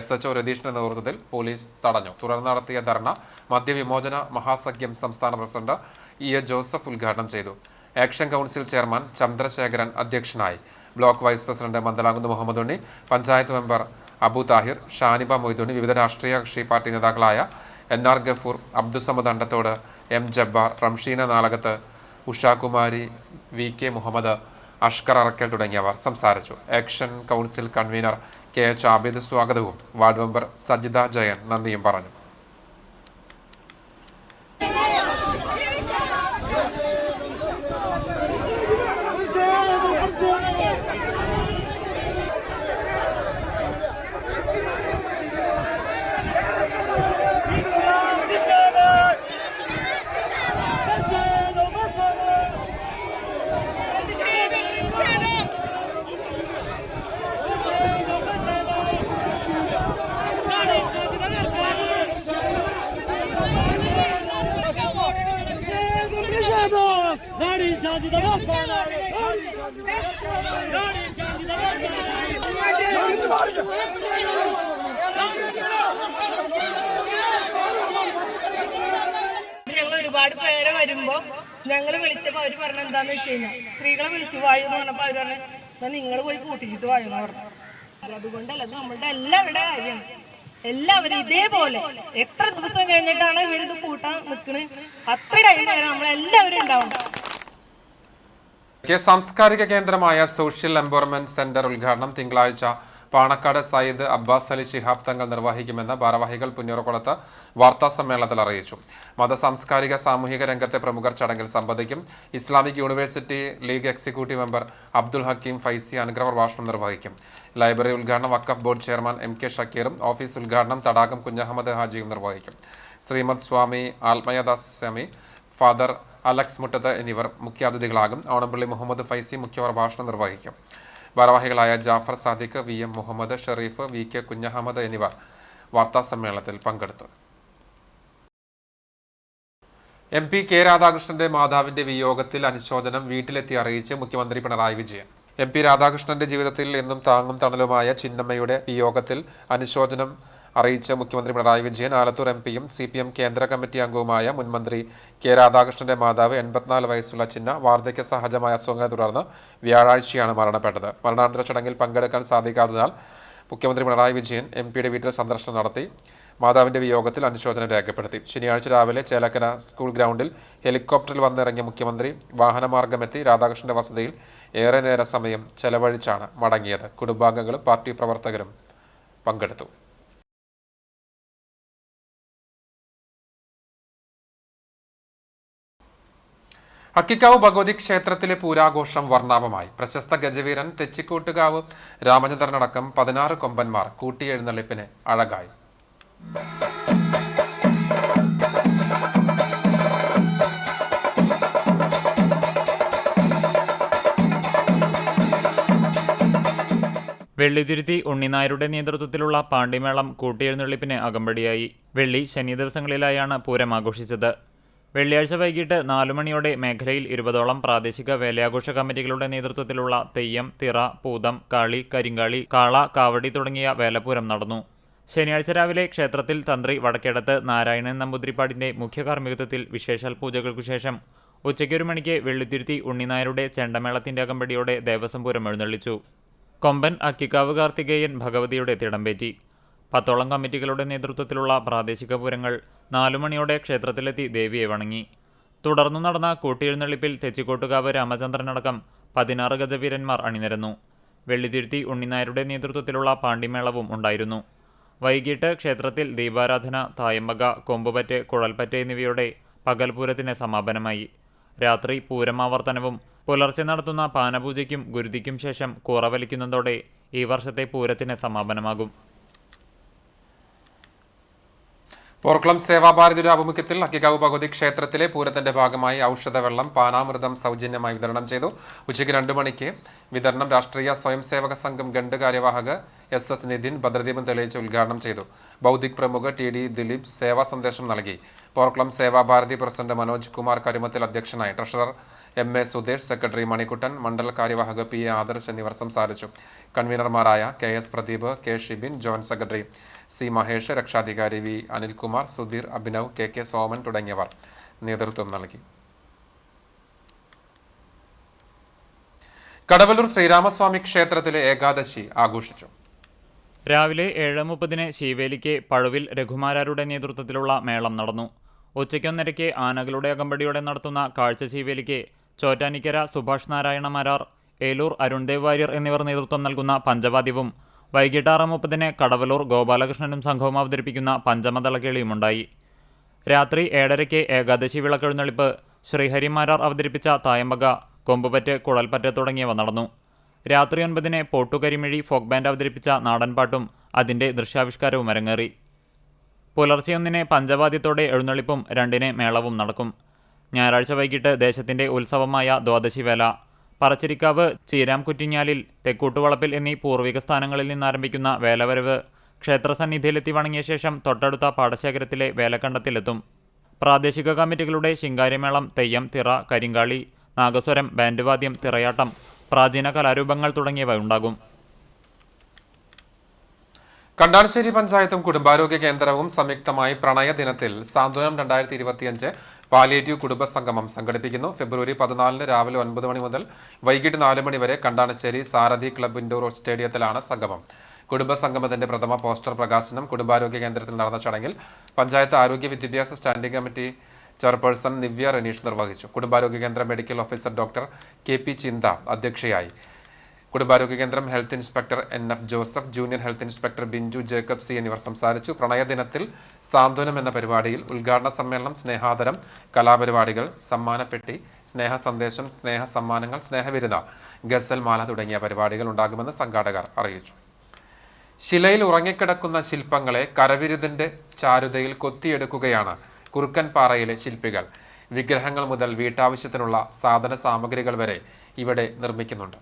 SHO രതീഷിന്റെ നേതൃത്വത്തിൽ പോലീസ് തടഞ്ഞു. തുടർന്ന് നടത്തിയ ധർണ മദ്യവിമോചന മഹാസഖ്യം സംസ്ഥാന പ്രസിഡന്റ് E.A. ജോസഫ് ഉദ്ഘാടനം ചെയ്തു. ആക്ഷൻ കൗൺസിൽ ചെയർമാൻ ചന്ദ്രശേഖരൻ അധ്യക്ഷനായി. Block vice president Mandalamkunnu Muhammed Unni, panchayat member Abu Thahir, Shaniba Moidunni, വിവിധ രാഷ്ട്രീയ കക്ഷി പാർട്ടി നേതാക്കളായ NR Gafoor, Abdussamad Andathode, M Jabbar, Ramsheena Nalakath, Ushakumari, VK Muhammad, Ashkar Arakkal തുടങ്ങിയവർ സംസാരിച്ചു. Action council convener KH Abid സ്വാഗതവും വാർഡ് മെമ്പർ സജിത ജയൻ നന്ദിയും പറഞ്ഞു. ഞങ്ങൾ ഒരുപാട് പേരെ വരുമ്പോ ഞങ്ങൾ വിളിച്ചപ്പോ അവര് പറഞ്ഞ എന്താന്ന് വെച്ച് കഴിഞ്ഞാൽ സ്ത്രീകളെ വിളിച്ചു വായു എന്ന് പറഞ്ഞപ്പോ അവര് പറഞ്ഞു എന്നാൽ നിങ്ങൾ പോയി പൂട്ടിച്ചിട്ട് വായു എന്ന് പറഞ്ഞു. അതുകൊണ്ടല്ല, അത് നമ്മളുടെ എല്ലാവരുടെ കാര്യമാണ്. എല്ലാവരും ഇതേപോലെ എത്ര ദിവസം കഴിഞ്ഞിട്ടാണ് ഇവരിത് പൂട്ടാൻ നിൽക്കുന്നത്, അത്ര ടൈം വരെ നമ്മളെല്ലാവരും ഉണ്ടാവണം. സാംസ്കാരിക കേന്ദ്രമായ സോഷ്യൽ എംപവർമെന്റ് സെന്റർ ഉദ്ഘാടനം തിങ്കളാഴ്ച പാണക്കാട് സയ്യിദ് അബ്ബാസ് അലി ശിഹാബ് തങ്ങൾ നിർവഹിക്കുമെന്ന് ഭാരവാഹികൾ പുന്നൂർകുളത്ത് വാർത്താസമ്മേളനത്തിൽ അറിയിച്ചു. മത സാംസ്കാരിക സാമൂഹിക രംഗത്തെ പ്രമുഖർ ചടങ്ങിൽ സംബന്ധിക്കും. Islamic university league executive member Abdul Hakeem Faizy അനുഗ്രഹ പ്രഭാഷണം നിർവഹിക്കും. ലൈബ്രറി ഉദ്ഘാടനം വഖഫ് ബോർഡ് ചെയർമാൻ MK ഷക്കീറും ഓഫീസ് ഉദ്ഘാടനം തടാകം കുഞ്ഞഹമ്മദ് ഹാജിയും നിർവഹിക്കും. ശ്രീമദ് സ്വാമി ആത്മയദാസ് സ്വാമി, ഫാദർ അലക്സ് മുട്ടത്ത് എന്നിവർ മുഖ്യാതിഥികളാകും. ഓണംപള്ളി മുഹമ്മദ് ഫൈസി മുഖ്യപ്രഭാഷണം നിർവഹിക്കും. ഭാരവാഹികളായ ജാഫർ സാദിഖ്, VM മുഹമ്മദ്, ഷെറീഫ്, VK കുഞ്ഞഹമ്മദ് എന്നിവർ വാർത്താസമ്മേളനത്തിൽ പങ്കെടുത്തു. MP K രാധാകൃഷ്ണന്റെ മാതാവിന്റെ വിയോഗത്തിൽ അനുശോചനം വീട്ടിലെത്തി അറിയിച്ച് മുഖ്യമന്ത്രി പിണറായി വിജയൻ. MP രാധാകൃഷ്ണന്റെ ജീവിതത്തിൽ എന്നും താങ്ങും തണലുമായ ചിന്നമ്മയുടെ വിയോഗത്തിൽ അനുശോചനം അറിയിച്ച മുഖ്യമന്ത്രി പിണറായി വിജയൻ ആലത്തൂർ MP-യും CPM കേന്ദ്ര കമ്മിറ്റി അംഗവുമായ മുൻമന്ത്രി K രാധാകൃഷ്ണന്റെ മാതാവ് 84 വയസ്സുള്ള ചിന്ന വാർദ്ധക്യ സഹജമായ അസുഖങ്ങളെ തുടർന്ന് വ്യാഴാഴ്ചയാണ് മരണപ്പെട്ടത്. മരണാനന്തര ചടങ്ങിൽ പങ്കെടുക്കാൻ സാധിക്കാത്തതിനാൽ മുഖ്യമന്ത്രി പിണറായി വിജയൻ MP-യുടെ വീട്ടിൽ സന്ദർശനം നടത്തി മാതാവിന്റെ വിയോഗത്തിൽ അനുശോചനം രേഖപ്പെടുത്തി. ശനിയാഴ്ച രാവിലെ ചേലക്കര സ്കൂൾ ഗ്രൗണ്ടിൽ ഹെലികോപ്റ്ററിൽ വന്നിറങ്ങിയ മുഖ്യമന്ത്രി വാഹനമാർഗമെത്തി രാധാകൃഷ്ണന്റെ വസതിയിൽ ഏറെ നേര സമയം ചെലവഴിച്ചാണ് മടങ്ങിയത്. കുടുംബാംഗങ്ങളും പാർട്ടി പ്രവർത്തകരും പങ്കെടുത്തു. അക്കിക്കാവ് ഭഗവതി ക്ഷേത്രത്തിലെ പൂരാഘോഷം വർണ്ണാഭമായി. പ്രശസ്ത ഗജവീരൻ തെച്ചിക്കോട്ടുകാവ് രാമചന്ദ്രനടക്കം 16 കൊമ്പന്മാർ കൂട്ടിയെഴുന്നള്ളിപ്പിന് അഴകായി. വെള്ളിതുരുത്തി ഉണ്ണിനായരുടെ നേതൃത്വത്തിലുള്ള പാണ്ടിമേളം കൂട്ടിയെഴുന്നള്ളിപ്പിന് അകമ്പടിയായി. വെള്ളി, ശനി ദിവസങ്ങളിലായാണ് പൂരം ആഘോഷിച്ചത്. വെള്ളിയാഴ്ച വൈകിട്ട് 4 മണിയോടെ മേഖലയിൽ 20ഓളം പ്രാദേശിക വേലയാഘോഷ കമ്മിറ്റികളുടെ നേതൃത്വത്തിലുള്ള തെയ്യം, തിറ, പൂതം, കാളി, കരിങ്കാളി, കാള, കാവടി തുടങ്ങിയ വേലപൂരം നടന്നു. ശനിയാഴ്ച രാവിലെ ക്ഷേത്രത്തിൽ തന്ത്രി വടക്കേടത്ത് നാരായണൻ നമ്പൂതിരിപ്പാടിന്റെ മുഖ്യ കാർമ്മികത്വത്തിൽ വിശേഷാൽ പൂജകൾക്കു ശേഷം ഉച്ചയ്ക്ക് 1 മണിക്ക് വെള്ളിത്തുരുത്തി ഉണ്ണിനായരുടെ ചെണ്ടമേളത്തിന്റെ അകമ്പടിയോടെ ദേവസ്വം പൂരം എഴുന്നള്ളിച്ചു. കൊമ്പൻ അക്കിക്കാവ് കാർത്തികേയൻ ഭഗവതിയുടെ തിടമ്പേറ്റി. 10ഓളം കമ്മിറ്റികളുടെ നേതൃത്വത്തിലുള്ള പ്രാദേശിക പൂരങ്ങൾ 4 മണിയോടെ ക്ഷേത്രത്തിലെത്തി ദേവിയെ വണങ്ങി. തുടർന്നു നടന്ന കൂട്ടിയെഴുന്നള്ളിപ്പിൽ തെച്ചിക്കോട്ടുകാവ് രാമചന്ദ്രനടക്കം 16 ഗജവീരന്മാർ അണിനിരന്നു. വെള്ളിത്തിരുത്തി ഉണ്ണിനായരുടെ നേതൃത്വത്തിലുള്ള പാണ്ടിമേളവും ഉണ്ടായിരുന്നു. വൈകിട്ട് ക്ഷേത്രത്തിൽ ദീപാരാധന, തായമ്പക, കൊമ്പുപറ്റ്, കുഴൽപ്പറ്റ് എന്നിവയോടെ പകൽപൂരത്തിന് സമാപനമായി. രാത്രി പൂരമാവർത്തനവും പുലർച്ചെ നടത്തുന്ന പാനപൂജയ്ക്കും ഗുരുതിക്കും ശേഷം കൂറ വലിക്കുന്നതോടെ ഈ വർഷത്തെ പൂരത്തിന് സമാപനമാകും. പോർക്കുളം സേവാഭാരതിയുടെ ആഭിമുഖ്യത്തിൽ അക്കിക്കാവ് ഭഗവതി ക്ഷേത്രത്തിലെ പൂരത്തിന്റെ ഭാഗമായി ഔഷധവെള്ളം, പാനാമൃതം സൗജന്യമായി വിതരണം ചെയ്തു. ഉച്ചയ്ക്ക് 2 മണിക്ക് വിതരണം രാഷ്ട്രീയ സ്വയംസേവക സംഘം ഗണ്ട് കാര്യവാഹക് SS നിതിൻ ഭദ്രദീപം തെളിയിച്ച് ഉദ്ഘാടനം ചെയ്തു. ബൗദ്ധിക് പ്രമുഖ TD ദിലീപ് സേവാ സന്ദേശം നൽകി. പോർക്കുളം സേവാഭാരതി പ്രസിഡന്റ് മനോജ് കുമാർ കരുമത്തിൽ അധ്യക്ഷനായി. Treasurer MA Sudhesh, secretary Manikuttan, മണ്ഡല കാര്യവാഹക് PA ആദർശ് എന്നിവർ സംസാരിച്ചു. കൺവീനർമാരായ KS Pradeep, K Shibin, joint secretary C Mahesh, രക്ഷാധികാരി V അനിൽകുമാർ, സുധീർ, അഭിനവ്, KK സോമൻ തുടങ്ങിയവർ നേതൃത്വം നൽകി. കടവല്ലൂർ ശ്രീരാമസ്വാമി ക്ഷേത്രത്തിലെ ഏകാദശി ആഘോഷിച്ചു. രാവിലെ 7:30 ശീവേലിക്ക് പഴുവിൽ രഘുമാരാരുടെ നേതൃത്വത്തിലുള്ള മേളം നടന്നു. ഉച്ചയ്ക്ക് 1:30 ആനകളുടെ അകമ്പടിയോടെ നടത്തുന്ന കാഴ്ച ശീവേലിക്ക് ചോറ്റാനിക്കര സുഭാഷ് നാരായണ മാരാർ, ഏലൂർ അരുൺദേവ് വാര്യർ എന്നിവർ നേതൃത്വം നൽകുന്ന പഞ്ചവാദ്യവും വൈകിട്ട് 6:30 കടവല്ലൂർ ഗോപാലകൃഷ്ണനും സംഘവും അവതരിപ്പിക്കുന്ന പഞ്ചമദളക്കേളിയുമുണ്ടായി. രാത്രി 7:30 ഏകാദശി വിളക്കെഴുന്നള്ളിപ്പ്, ശ്രീഹരിമാരാർ അവതരിപ്പിച്ച തായമ്പക, കൊമ്പുപറ്റ്, കുഴൽപ്പറ്റ് തുടങ്ങിയവ നടന്നു. രാത്രി 9 പോട്ടുകരിമിഴി ഫോക്ക് ബാൻഡ് അവതരിപ്പിച്ച നാടൻപാട്ടും അതിൻ്റെ ദൃശ്യാവിഷ്കാരവും അരങ്ങേറി. പുലർച്ചെ 1 പഞ്ചവാദ്യത്തോടെ എഴുന്നള്ളിപ്പും 2 മേളവും നടക്കും. ഞായറാഴ്ച വൈകിട്ട് ദേശത്തിൻ്റെ ഉത്സവമായ ദ്വാദശിവേല പറച്ചിരിക്കാവ്, ചീരാം കുറ്റിഞ്ഞാലിൽ, തെക്കൂട്ടുവളപ്പിൽ എന്നീ പൂർവിക സ്ഥാനങ്ങളിൽ നിന്നാരംഭിക്കുന്ന വേലവരവ് ക്ഷേത്രസന്നിധിയിലെത്തി വണങ്ങിയ ശേഷം തൊട്ടടുത്ത പാടശേഖരത്തിലെ വേലക്കണ്ടത്തിലെത്തും. പ്രാദേശിക കമ്മിറ്റികളുടെ ശിങ്കാരിമേളം, തെയ്യം, തിറ, കരിങ്കാളി, നാഗസ്വരം, ബാൻഡ് വാദ്യം, തിറയാട്ടം, പ്രാചീന കലാരൂപങ്ങൾ തുടങ്ങിയവ ഉണ്ടാകും. കണ്ടാണശ്ശേരി പഞ്ചായത്തും കുടുംബാരോഗ്യ കേന്ദ്രവും സംയുക്തമായി പ്രണയ ദിനത്തിൽ സാന്ത്വനം 2025 പാലിയേറ്റീവ് കുടുംബ സംഗമം സംഘടിപ്പിക്കുന്നു. ഫെബ്രുവരി 14 രാവിലെ 9 മണി മുതൽ വൈകിട്ട് 4 മണി വരെ കണ്ടാണശ്ശേരി സാരഥി ക്ലബ് ഇൻഡോർ സ്റ്റേഡിയത്തിലാണ് സംഗമം. കുടുംബ സംഗമത്തിന്റെ പ്രഥമ പോസ്റ്റർ പ്രകാശനം കുടുംബാരോഗ്യ കേന്ദ്രത്തിൽ നടന്ന ചടങ്ങിൽ പഞ്ചായത്ത് ആരോഗ്യ വിദ്യാഭ്യാസ standing committee chairperson Nivya Ranish നിർവഹിച്ചു. കുടുംബാരോഗ്യ കേന്ദ്ര മെഡിക്കൽ ഓഫീസർ ഡോക്ടർ KP ചിന്ത അധ്യക്ഷയായി. കുടുംബാരോഗ്യ കേന്ദ്രം health inspector NF Joseph, junior health inspector Binju Jacob C എന്നിവർ സംസാരിച്ചു. പ്രണയദിനത്തിൽ സാന്ത്വനം എന്ന പരിപാടിയിൽ ഉദ്ഘാടന സമ്മേളനം, സ്നേഹാദരം, കലാപരിപാടികൾ, സമ്മാനപ്പെട്ടി, സ്നേഹ സന്ദേശം, സ്നേഹ സമ്മാനങ്ങൾ, സ്നേഹവിരുന്ന, ഗസൽ മാല തുടങ്ങിയ പരിപാടികൾ ഉണ്ടാകുമെന്ന് സംഘാടകർ അറിയിച്ചു. ശിലയിൽ ഉറങ്ങിക്കിടക്കുന്ന ശില്പങ്ങളെ കരവിരുതിന്റെ ചാരുതയിൽ കൊത്തിയെടുക്കുകയാണ് കുറുക്കൻപാറയിലെ ശില്പികൾ. വിഗ്രഹങ്ങൾ മുതൽ വീട്ടാവശ്യത്തിനുള്ള സാധന സാമഗ്രികൾ വരെ ഇവിടെ നിർമ്മിക്കുന്നുണ്ട്.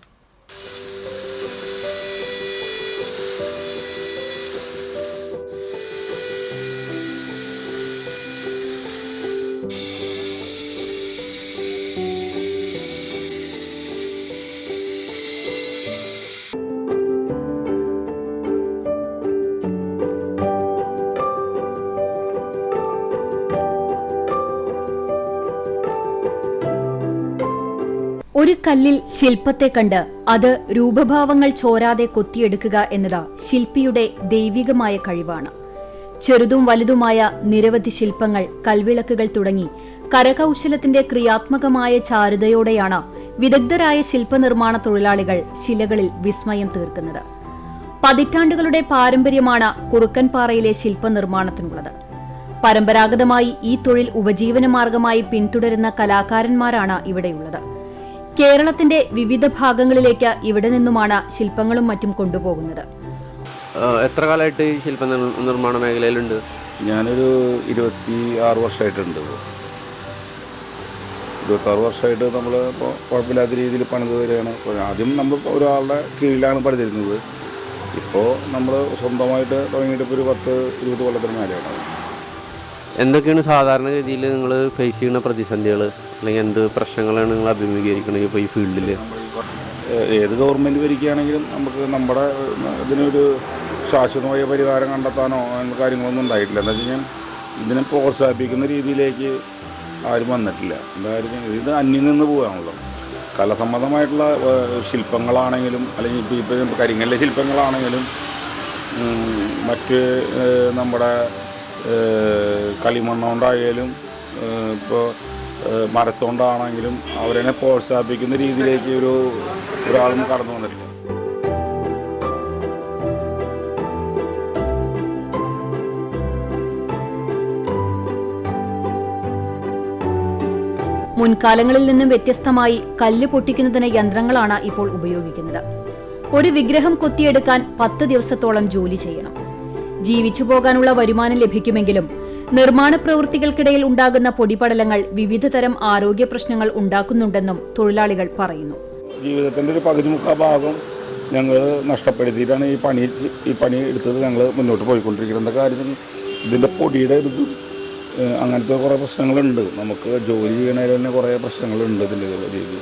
ഒരു കല്ലിൽ ശില്പത്തെ കണ്ട് അത് രൂപഭാവങ്ങൾ ചോരാതെ കൊത്തിയെടുക്കുക എന്നത് ശില്പിയുടെ ദൈവികമായ കഴിവാണ്. ചെറുതും വലുതുമായ നിരവധി ശില്പങ്ങൾ, കൽവിളക്കുകൾ തുടങ്ങി കരകൗശലത്തിന്റെ ക്രിയാത്മകമായ ചാരുതയോടെയാണ് വിദഗ്ധരായ ശില്പനിർമ്മാണ തൊഴിലാളികൾ ശിലകളിൽ വിസ്മയം തീർക്കുന്നത്. പതിറ്റാണ്ടുകളുടെ പാരമ്പര്യമാണ് കുറുക്കൻപാറയിലെ ശില്പനിർമ്മാണത്തിനുള്ളത്. പരമ്പരാഗതമായി ഈ തൊഴിൽ ഉപജീവനമാർഗമായി പിന്തുടരുന്ന കലാകാരന്മാരാണ് ഇവിടെയുള്ളത്. കേരളത്തിന്റെ വിവിധ ഭാഗങ്ങളിലേക്ക് ഇവിടെ നിന്നുമാണ് ശില്പങ്ങളും മറ്റും കൊണ്ടുപോകുന്നത്. എത്ര കാലമായിട്ട് ഈ ശില്പ നിർമ്മാണ മേഖലയിലുണ്ട്? ഞാനൊരു 26 വർഷമായിട്ടുണ്ട്. 26 വർഷമായിട്ട് നമ്മൾ ഇപ്പോൾ കുഴപ്പമില്ലാത്ത രീതിയിൽ പണിത് വരികയാണ്. ആദ്യം നമ്മൾ ഒരാളുടെ കീഴിലാണ് പണിതിരുന്നത്. ഇപ്പോൾ നമ്മൾ സ്വന്തമായിട്ട് തുടങ്ങിയിട്ട് ഇപ്പോൾ ഒരു 10-20 കൊല്ലത്തിന് മേലെയാണ്. എന്തൊക്കെയാണ് സാധാരണഗതിയിൽ നിങ്ങൾ ഫേസ് ചെയ്യുന്ന പ്രതിസന്ധികൾ, അല്ലെങ്കിൽ എന്ത് പ്രശ്നങ്ങളാണ് നിങ്ങൾ അഭിമുഖീകരിക്കുന്നത് ഇപ്പോൾ ഈ ഫീൽഡിൽ? ഏത് ഗവൺമെൻറ് ഭരിക്കുകയാണെങ്കിലും നമുക്ക് നമ്മുടെ ഇതിനൊരു ശാശ്വതമായ പരിഹാരം കണ്ടെത്താനോ അങ്ങനത്തെ കാര്യങ്ങളൊന്നും ഉണ്ടായിട്ടില്ല. എന്താ വെച്ച് കഴിഞ്ഞാൽ ഇതിനെ പ്രോത്സാഹിപ്പിക്കുന്ന രീതിയിലേക്ക് ആരും വന്നിട്ടില്ല. എന്തായാലും ഇത് അന്യം നിന്ന് പോവുകയാണല്ലോ. കലാസംബന്ധമായിട്ടുള്ള ശില്പങ്ങളാണെങ്കിലും, അല്ലെങ്കിൽ ഇപ്പോൾ കരിങ്കല്ല് ശില്പങ്ങളാണെങ്കിലും, മറ്റ് നമ്മുടെ കളിമണ്ണുകൊണ്ടായാലും, ഇപ്പോൾ മരത്തോണ്ടാണെങ്കിലും അവരെ പ്രോത്സാഹിപ്പിക്കുന്ന രീതിയിലേക്ക് ഒരാളും കടന്നു വന്നിട്ടില്ല. മുൻകാലങ്ങളിൽ നിന്നും വ്യത്യസ്തമായി കല്ല് പൊട്ടിക്കുന്നതിന് യന്ത്രങ്ങളാണ് ഇപ്പോൾ ഉപയോഗിക്കുന്നത്. ഒരു വിഗ്രഹം കൊത്തിയെടുക്കാൻ 10 ദിവസത്തോളം ജോലി ചെയ്യണം. ജീവിച്ചു പോകാനുള്ള വരുമാനം ലഭിക്കുമെങ്കിലും നിർമ്മാണ പ്രവൃത്തികൾക്കിടയിൽ ഉണ്ടാകുന്ന പൊടിപടലങ്ങൾ വിവിധതരം ആരോഗ്യ പ്രശ്നങ്ങൾ ഉണ്ടാക്കുന്നുണ്ടെന്നും തൊഴിലാളികൾ പറയുന്നു. ജീവിതത്തിൻ്റെ ഒരു 13 ഭാഗം ഞങ്ങൾ നഷ്ടപ്പെടുത്തിയിട്ടാണ് ഈ പണി എടുത്തത്. ഞങ്ങൾ മുന്നോട്ട് പോയിക്കൊണ്ടിരിക്കുന്ന കാര്യത്തിൽ ഇതിൻ്റെ പൊടിയുടെ അങ്ങനത്തെ കുറേ പ്രശ്നങ്ങളുണ്ട്. നമുക്ക് ജോലി ചെയ്യണതിൽ തന്നെ കുറേ പ്രശ്നങ്ങളുണ്ട് ഇതിൻ്റെ രീതി.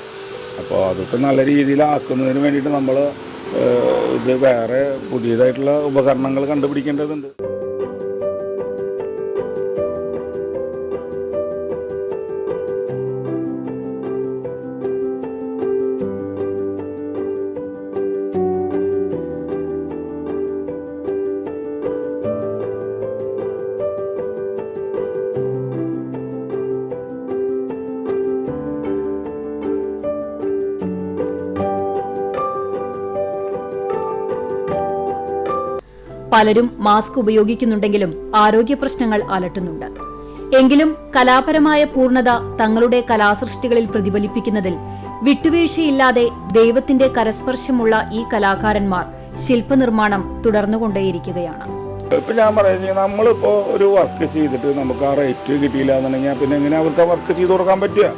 അപ്പോൾ അതൊക്കെ നല്ല രീതിയിലാക്കുന്നതിന് വേണ്ടിയിട്ട് നമ്മൾ ഇത് വേറെ പുതിയതായിട്ടുള്ള ഉപകരണങ്ങൾ കണ്ടുപിടിക്കേണ്ടതുണ്ട്. പലരും മാസ്ക് ഉപയോഗിക്കുന്നുണ്ടെങ്കിലും ആരോഗ്യ പ്രശ്നങ്ങൾ അലട്ടുന്നുണ്ട്. എങ്കിലും കലാപരമായ പൂർണ്ണത തങ്ങളുടെ കലാസൃഷ്ടികളിൽ പ്രതിഫലിപ്പിക്കുന്നതിൽ വിട്ടുവീഴ്ചയില്ലാതെ ദൈവത്തിന്റെ കരസ്പർശമുള്ള ഈ കലാകാരന്മാർ ശില്പനിർമ്മാണം തുടർന്നുകൊണ്ടേയിരിക്കുകയാണ്. ഇപ്പം ഞാൻ പറയുന്നത്, നമ്മളിപ്പോൾ ഒരു വർക്ക് ചെയ്തിട്ട് നമുക്ക് ആ റേറ്റ് കിട്ടിയില്ല എന്നുണ്ടെങ്കിൽ പിന്നെ എങ്ങനെ അവർക്ക് ആ വർക്ക് ചെയ്ത് കൊടുക്കാൻ പറ്റുക?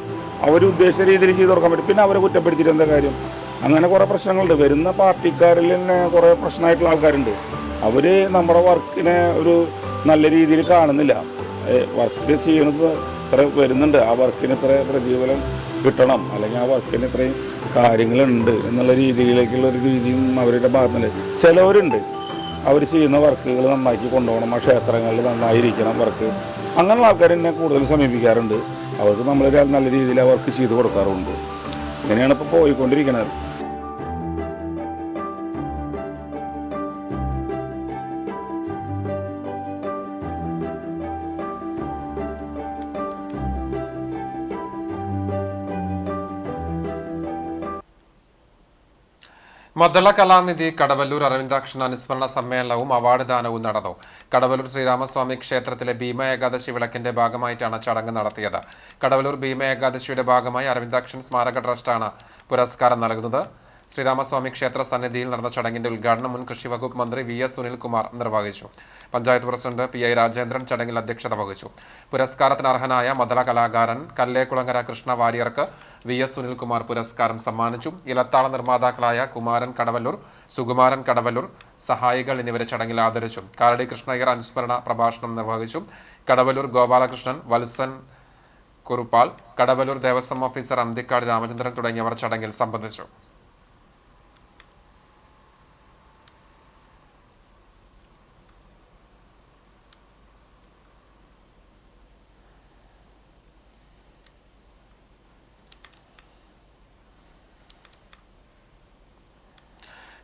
അവർ ഉദ്ദേശിച്ച രീതിയിൽ ചെയ്ത് കൊടുക്കാൻ പറ്റും. പിന്നെ അവരെ കുറ്റപ്പെടുത്തിയിട്ട് എന്താ കാര്യം? അങ്ങനെ കുറേ പ്രശ്നങ്ങളുണ്ട്. വരുന്ന പാർട്ടിക്കാരിൽ തന്നെ കുറേ പ്രശ്നമായിട്ടുള്ള ആൾക്കാരുണ്ട്. അവർ നമ്മുടെ വർക്കിനെ ഒരു നല്ല രീതിയിൽ കാണുന്നില്ല. വർക്ക് ചെയ്യുന്നത് ഇത്ര വരുന്നുണ്ട്, ആ വർക്കിന് ഇത്ര പ്രതിഫലം കിട്ടണം, അല്ലെങ്കിൽ ആ വർക്കിന് ഇത്രയും കാര്യങ്ങളുണ്ട് എന്നുള്ള രീതിയിലേക്കുള്ള ഒരു രീതിയും അവരുടെ ഭാഗത്തുനിന്ന് ചിലവരുണ്ട്. അവർ ചെയ്യുന്ന വർക്കുകൾ നന്നാക്കി കൊണ്ടുപോകണം, ആ ക്ഷേത്രങ്ങളിൽ നന്നായിരിക്കണം വർക്ക്. അങ്ങനെയുള്ള ആൾക്കാർ എന്നെ കൂടുതൽ സമീപിക്കാറുണ്ട്. അവർക്ക് നമ്മൾ നല്ല രീതിയിൽ ആ വർക്ക് ചെയ്ത് കൊടുക്കാറുണ്ട്. ഇങ്ങനെയാണ് ഇപ്പോൾ പോയിക്കൊണ്ടിരിക്കുന്നത്. മദ്ദള കലാനിധി കടവല്ലൂർ അരവിന്ദാക്ഷൻ അനുസ്മരണ സമ്മേളനവും അവാർഡ് ദാനവും നടന്നു. കടവല്ലൂർ ശ്രീരാമസ്വാമി ക്ഷേത്രത്തിലെ ഭീമ ഏകാദശി വിളക്കിന്റെ ഭാഗമായിട്ടാണ് ചടങ്ങ് നടത്തിയത്. കടവല്ലൂർ ഭീമ ഏകാദശിയുടെ ഭാഗമായി അരവിന്ദാക്ഷൻ സ്മാരക ട്രസ്റ്റാണ് പുരസ്കാരം നൽകുന്നത്. ശ്രീരാമസ്വാമി ക്ഷേത്ര സന്നിധിയിൽ നടന്ന ചടങ്ങിന്റെ ഉദ്ഘാടനം മുൻ കൃഷി വകുപ്പ് മന്ത്രി VS സുനിൽകുമാർ നിർവഹിച്ചു. പഞ്ചായത്ത് പ്രസിഡന്റ് PI രാജേന്ദ്രൻ ചടങ്ങിൽ അധ്യക്ഷത വഹിച്ചു. പുരസ്കാരത്തിന് അർഹനായ മദ്ദള കലാകാരൻ കല്ലേക്കുളങ്ങര കൃഷ്ണ വാര്യർക്ക് VS സുനിൽകുമാർ പുരസ്കാരം സമ്മാനിച്ചു. ഇലത്താള നിർമ്മാതാക്കളായ കുമാരൻ കടവല്ലൂർ, സുകുമാരൻ കടവല്ലൂർ, സഹായികൾ എന്നിവരെ ചടങ്ങിൽ ആദരിച്ചു. കാരടി കൃഷ്ണയ്യർ അനുസ്മരണ പ്രഭാഷണം നിർവഹിച്ചു. കടവല്ലൂർ ഗോപാലകൃഷ്ണൻ, വത്സൻ കുറുപ്പാൾ, കടവല്ലൂർ ദേവസ്വം ഓഫീസർ അന്തിക്കാട് രാമചന്ദ്രൻ തുടങ്ങിയവർ ചടങ്ങിൽ സംബന്ധിച്ചു.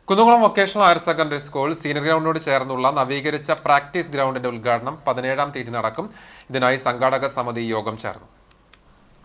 Kunnamkulam vocational higher secondary school senior ഗ്രൗണ്ടിനോട് ചേർന്നുള്ള നവീകരിച്ച പ്രാക്ടീസ് ഗ്രൗണ്ടിന്റെ ഉദ്ഘാടനം 17-ാം തീയതി നടക്കും. ഇതിനായി സംഘാടക സമിതി യോഗം ചേർന്നു.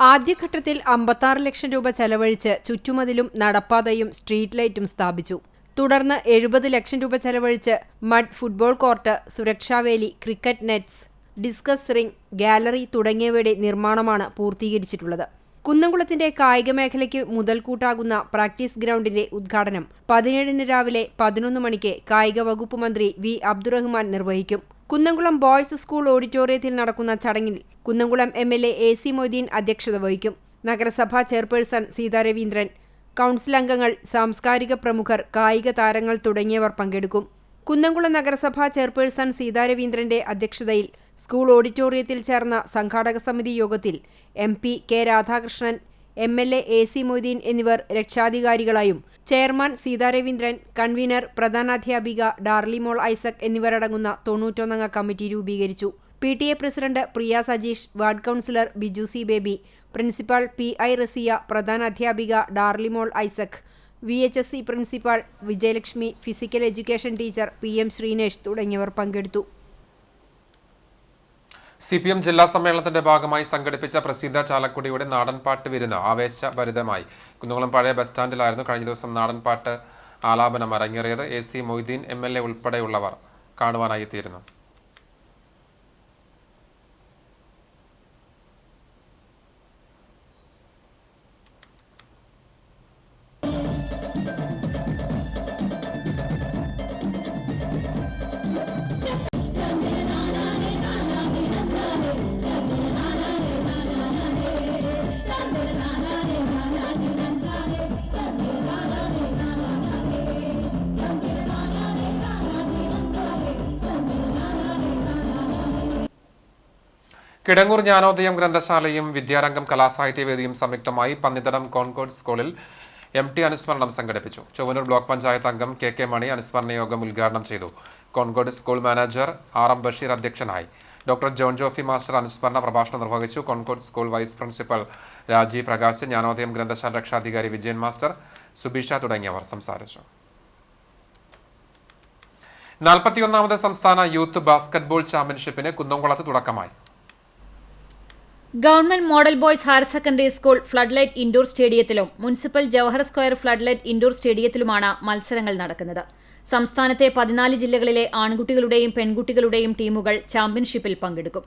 ആദ്യഘട്ടത്തിൽ 56 ലക്ഷം രൂപ ചെലവഴിച്ച് ചുറ്റുമതിലും നടപ്പാതയും സ്ട്രീറ്റ് ലൈറ്റും സ്ഥാപിച്ചു. തുടർന്ന് 70 ലക്ഷം രൂപ ചെലവഴിച്ച് മഡ് ഫുട്ബോൾ കോർട്ട്, സുരക്ഷാവേലി, cricket nets, discus ring, gallery തുടങ്ങിയവയുടെ നിർമ്മാണമാണ് പൂർത്തീകരിച്ചിട്ടുള്ളത്. കുന്നംകുളത്തിന്റെ കായിക മേഖലയ്ക്ക് മുതൽക്കൂട്ടാകുന്ന പ്രാക്ടീസ് ഗ്രൗണ്ടിന്റെ ഉദ്ഘാടനം 17-ന് രാവിലെ 11 മണിക്ക് കായിക വകുപ്പ് മന്ത്രി V അബ്ദുറഹ്മാൻ നിർവഹിക്കും. കുന്നംകുളം ബോയ്സ് സ്കൂൾ ഓഡിറ്റോറിയത്തിൽ നടക്കുന്ന ചടങ്ങിൽ കുന്നംകുളം MLA AC മൊയ്തീൻ അധ്യക്ഷത വഹിക്കും. നഗരസഭാ ചെയർപേഴ്സൺ സീതാ രവീന്ദ്രൻ, കൗൺസിൽ അംഗങ്ങൾ, സാംസ്കാരിക പ്രമുഖർ, കായിക താരങ്ങൾ തുടങ്ങിയവർ പങ്കെടുക്കും. കുന്നംകുളം നഗരസഭാ ചെയർപേഴ്സൺ സീതാ രവീന്ദ്രന്റെ അധ്യക്ഷതയിൽ സ്കൂൾ ഓഡിറ്റോറിയത്തിൽ ചേർന്ന സംഘാടക സമിതി യോഗത്തിൽ MP K Radhakrishnan, MLA AC Moideen എന്നിവർ രക്ഷാധികാരികളായും ചെയർമാൻ സീതാ രവീന്ദ്രൻ, കൺവീനർ പ്രധാനാധ്യാപിക ഡാർലിമോൾ ഐസക് എന്നിവരടങ്ങുന്ന 91-അംഗ കമ്മിറ്റി രൂപീകരിച്ചു. PTA president Priya Sajeesh, ward councillor Biju C Baby, principal PI Rasiya, പ്രധാനാധ്യാപിക Darlymol Isaac, VHSC principal Vijayalakshmi, physical education teacher PM Sreenesh തുടങ്ങിയവർ പങ്കെടുത്തു. CPM ജില്ലാ സമ്മേളനത്തിന്റെ ഭാഗമായി സംഘടിപ്പിച്ച പ്രസിദ്ധ ചാലക്കുടിയുടെ നാടൻപാട്ട് വിരുന്ന് ആവേശഭരിതമായി. കുന്നംകുളം പഴയ ബസ് സ്റ്റാൻഡിലായിരുന്നു കഴിഞ്ഞ ദിവസം നാടൻപാട്ട് ആലാപനം അരങ്ങേറിയത്. AC മൊയ്തീൻ MLA ഉൾപ്പെടെയുള്ളവർ കാണുവാനായി എത്തിയിരുന്നു. കിടങ്ങൂർ ജ്ഞാനോദയം ഗ്രന്ഥശാലയും വിദ്യാരംഗം കലാസാഹിത്യവേദിയും സംയുക്തമായി പന്നിത്തടം കോൺകോർഡ് സ്കൂളിൽ MT അനുസ്മരണം സംഘടിപ്പിച്ചു. ചൊവ്വനൂർ ബ്ലോക്ക് പഞ്ചായത്ത് അംഗം KK മണി അനുസ്മരണ യോഗം ഉദ്ഘാടനം ചെയ്തു. Concord school manager RM Basheer അധ്യക്ഷനായി. ഡോക്ടർ ജോൺ ജോഫി മാസ്റ്റർ അനുസ്മരണ പ്രഭാഷണം നിർവഹിച്ചു. Concord school vice principal Rajeev Prakash, Jnanodayam ഗ്രന്ഥശാല രക്ഷാധികാരി വിജയൻ മാസ്റ്റർ, സുബീഷ തുടങ്ങിയവർ സംസാരിച്ചു. 41ാമത് സംസ്ഥാന യൂത്ത് ബാസ്കറ്റ്ബോൾ ചാമ്പ്യൻഷിപ്പിന് കുന്നംകുളത്ത് തുടക്കമായി. Government model boys higher secondary school flood light indoor സ്റ്റേഡിയത്തിലും municipal Jawahar square flood light indoor സ്റ്റേഡിയത്തിലുമാണ് മത്സരങ്ങൾ നടക്കുന്നത്. സംസ്ഥാനത്തെ 14 ജില്ലകളിലെ ആൺകുട്ടികളുടെയും പെൺകുട്ടികളുടെയും ടീമുകൾ ചാമ്പ്യൻഷിപ്പിൽ പങ്കെടുക്കും.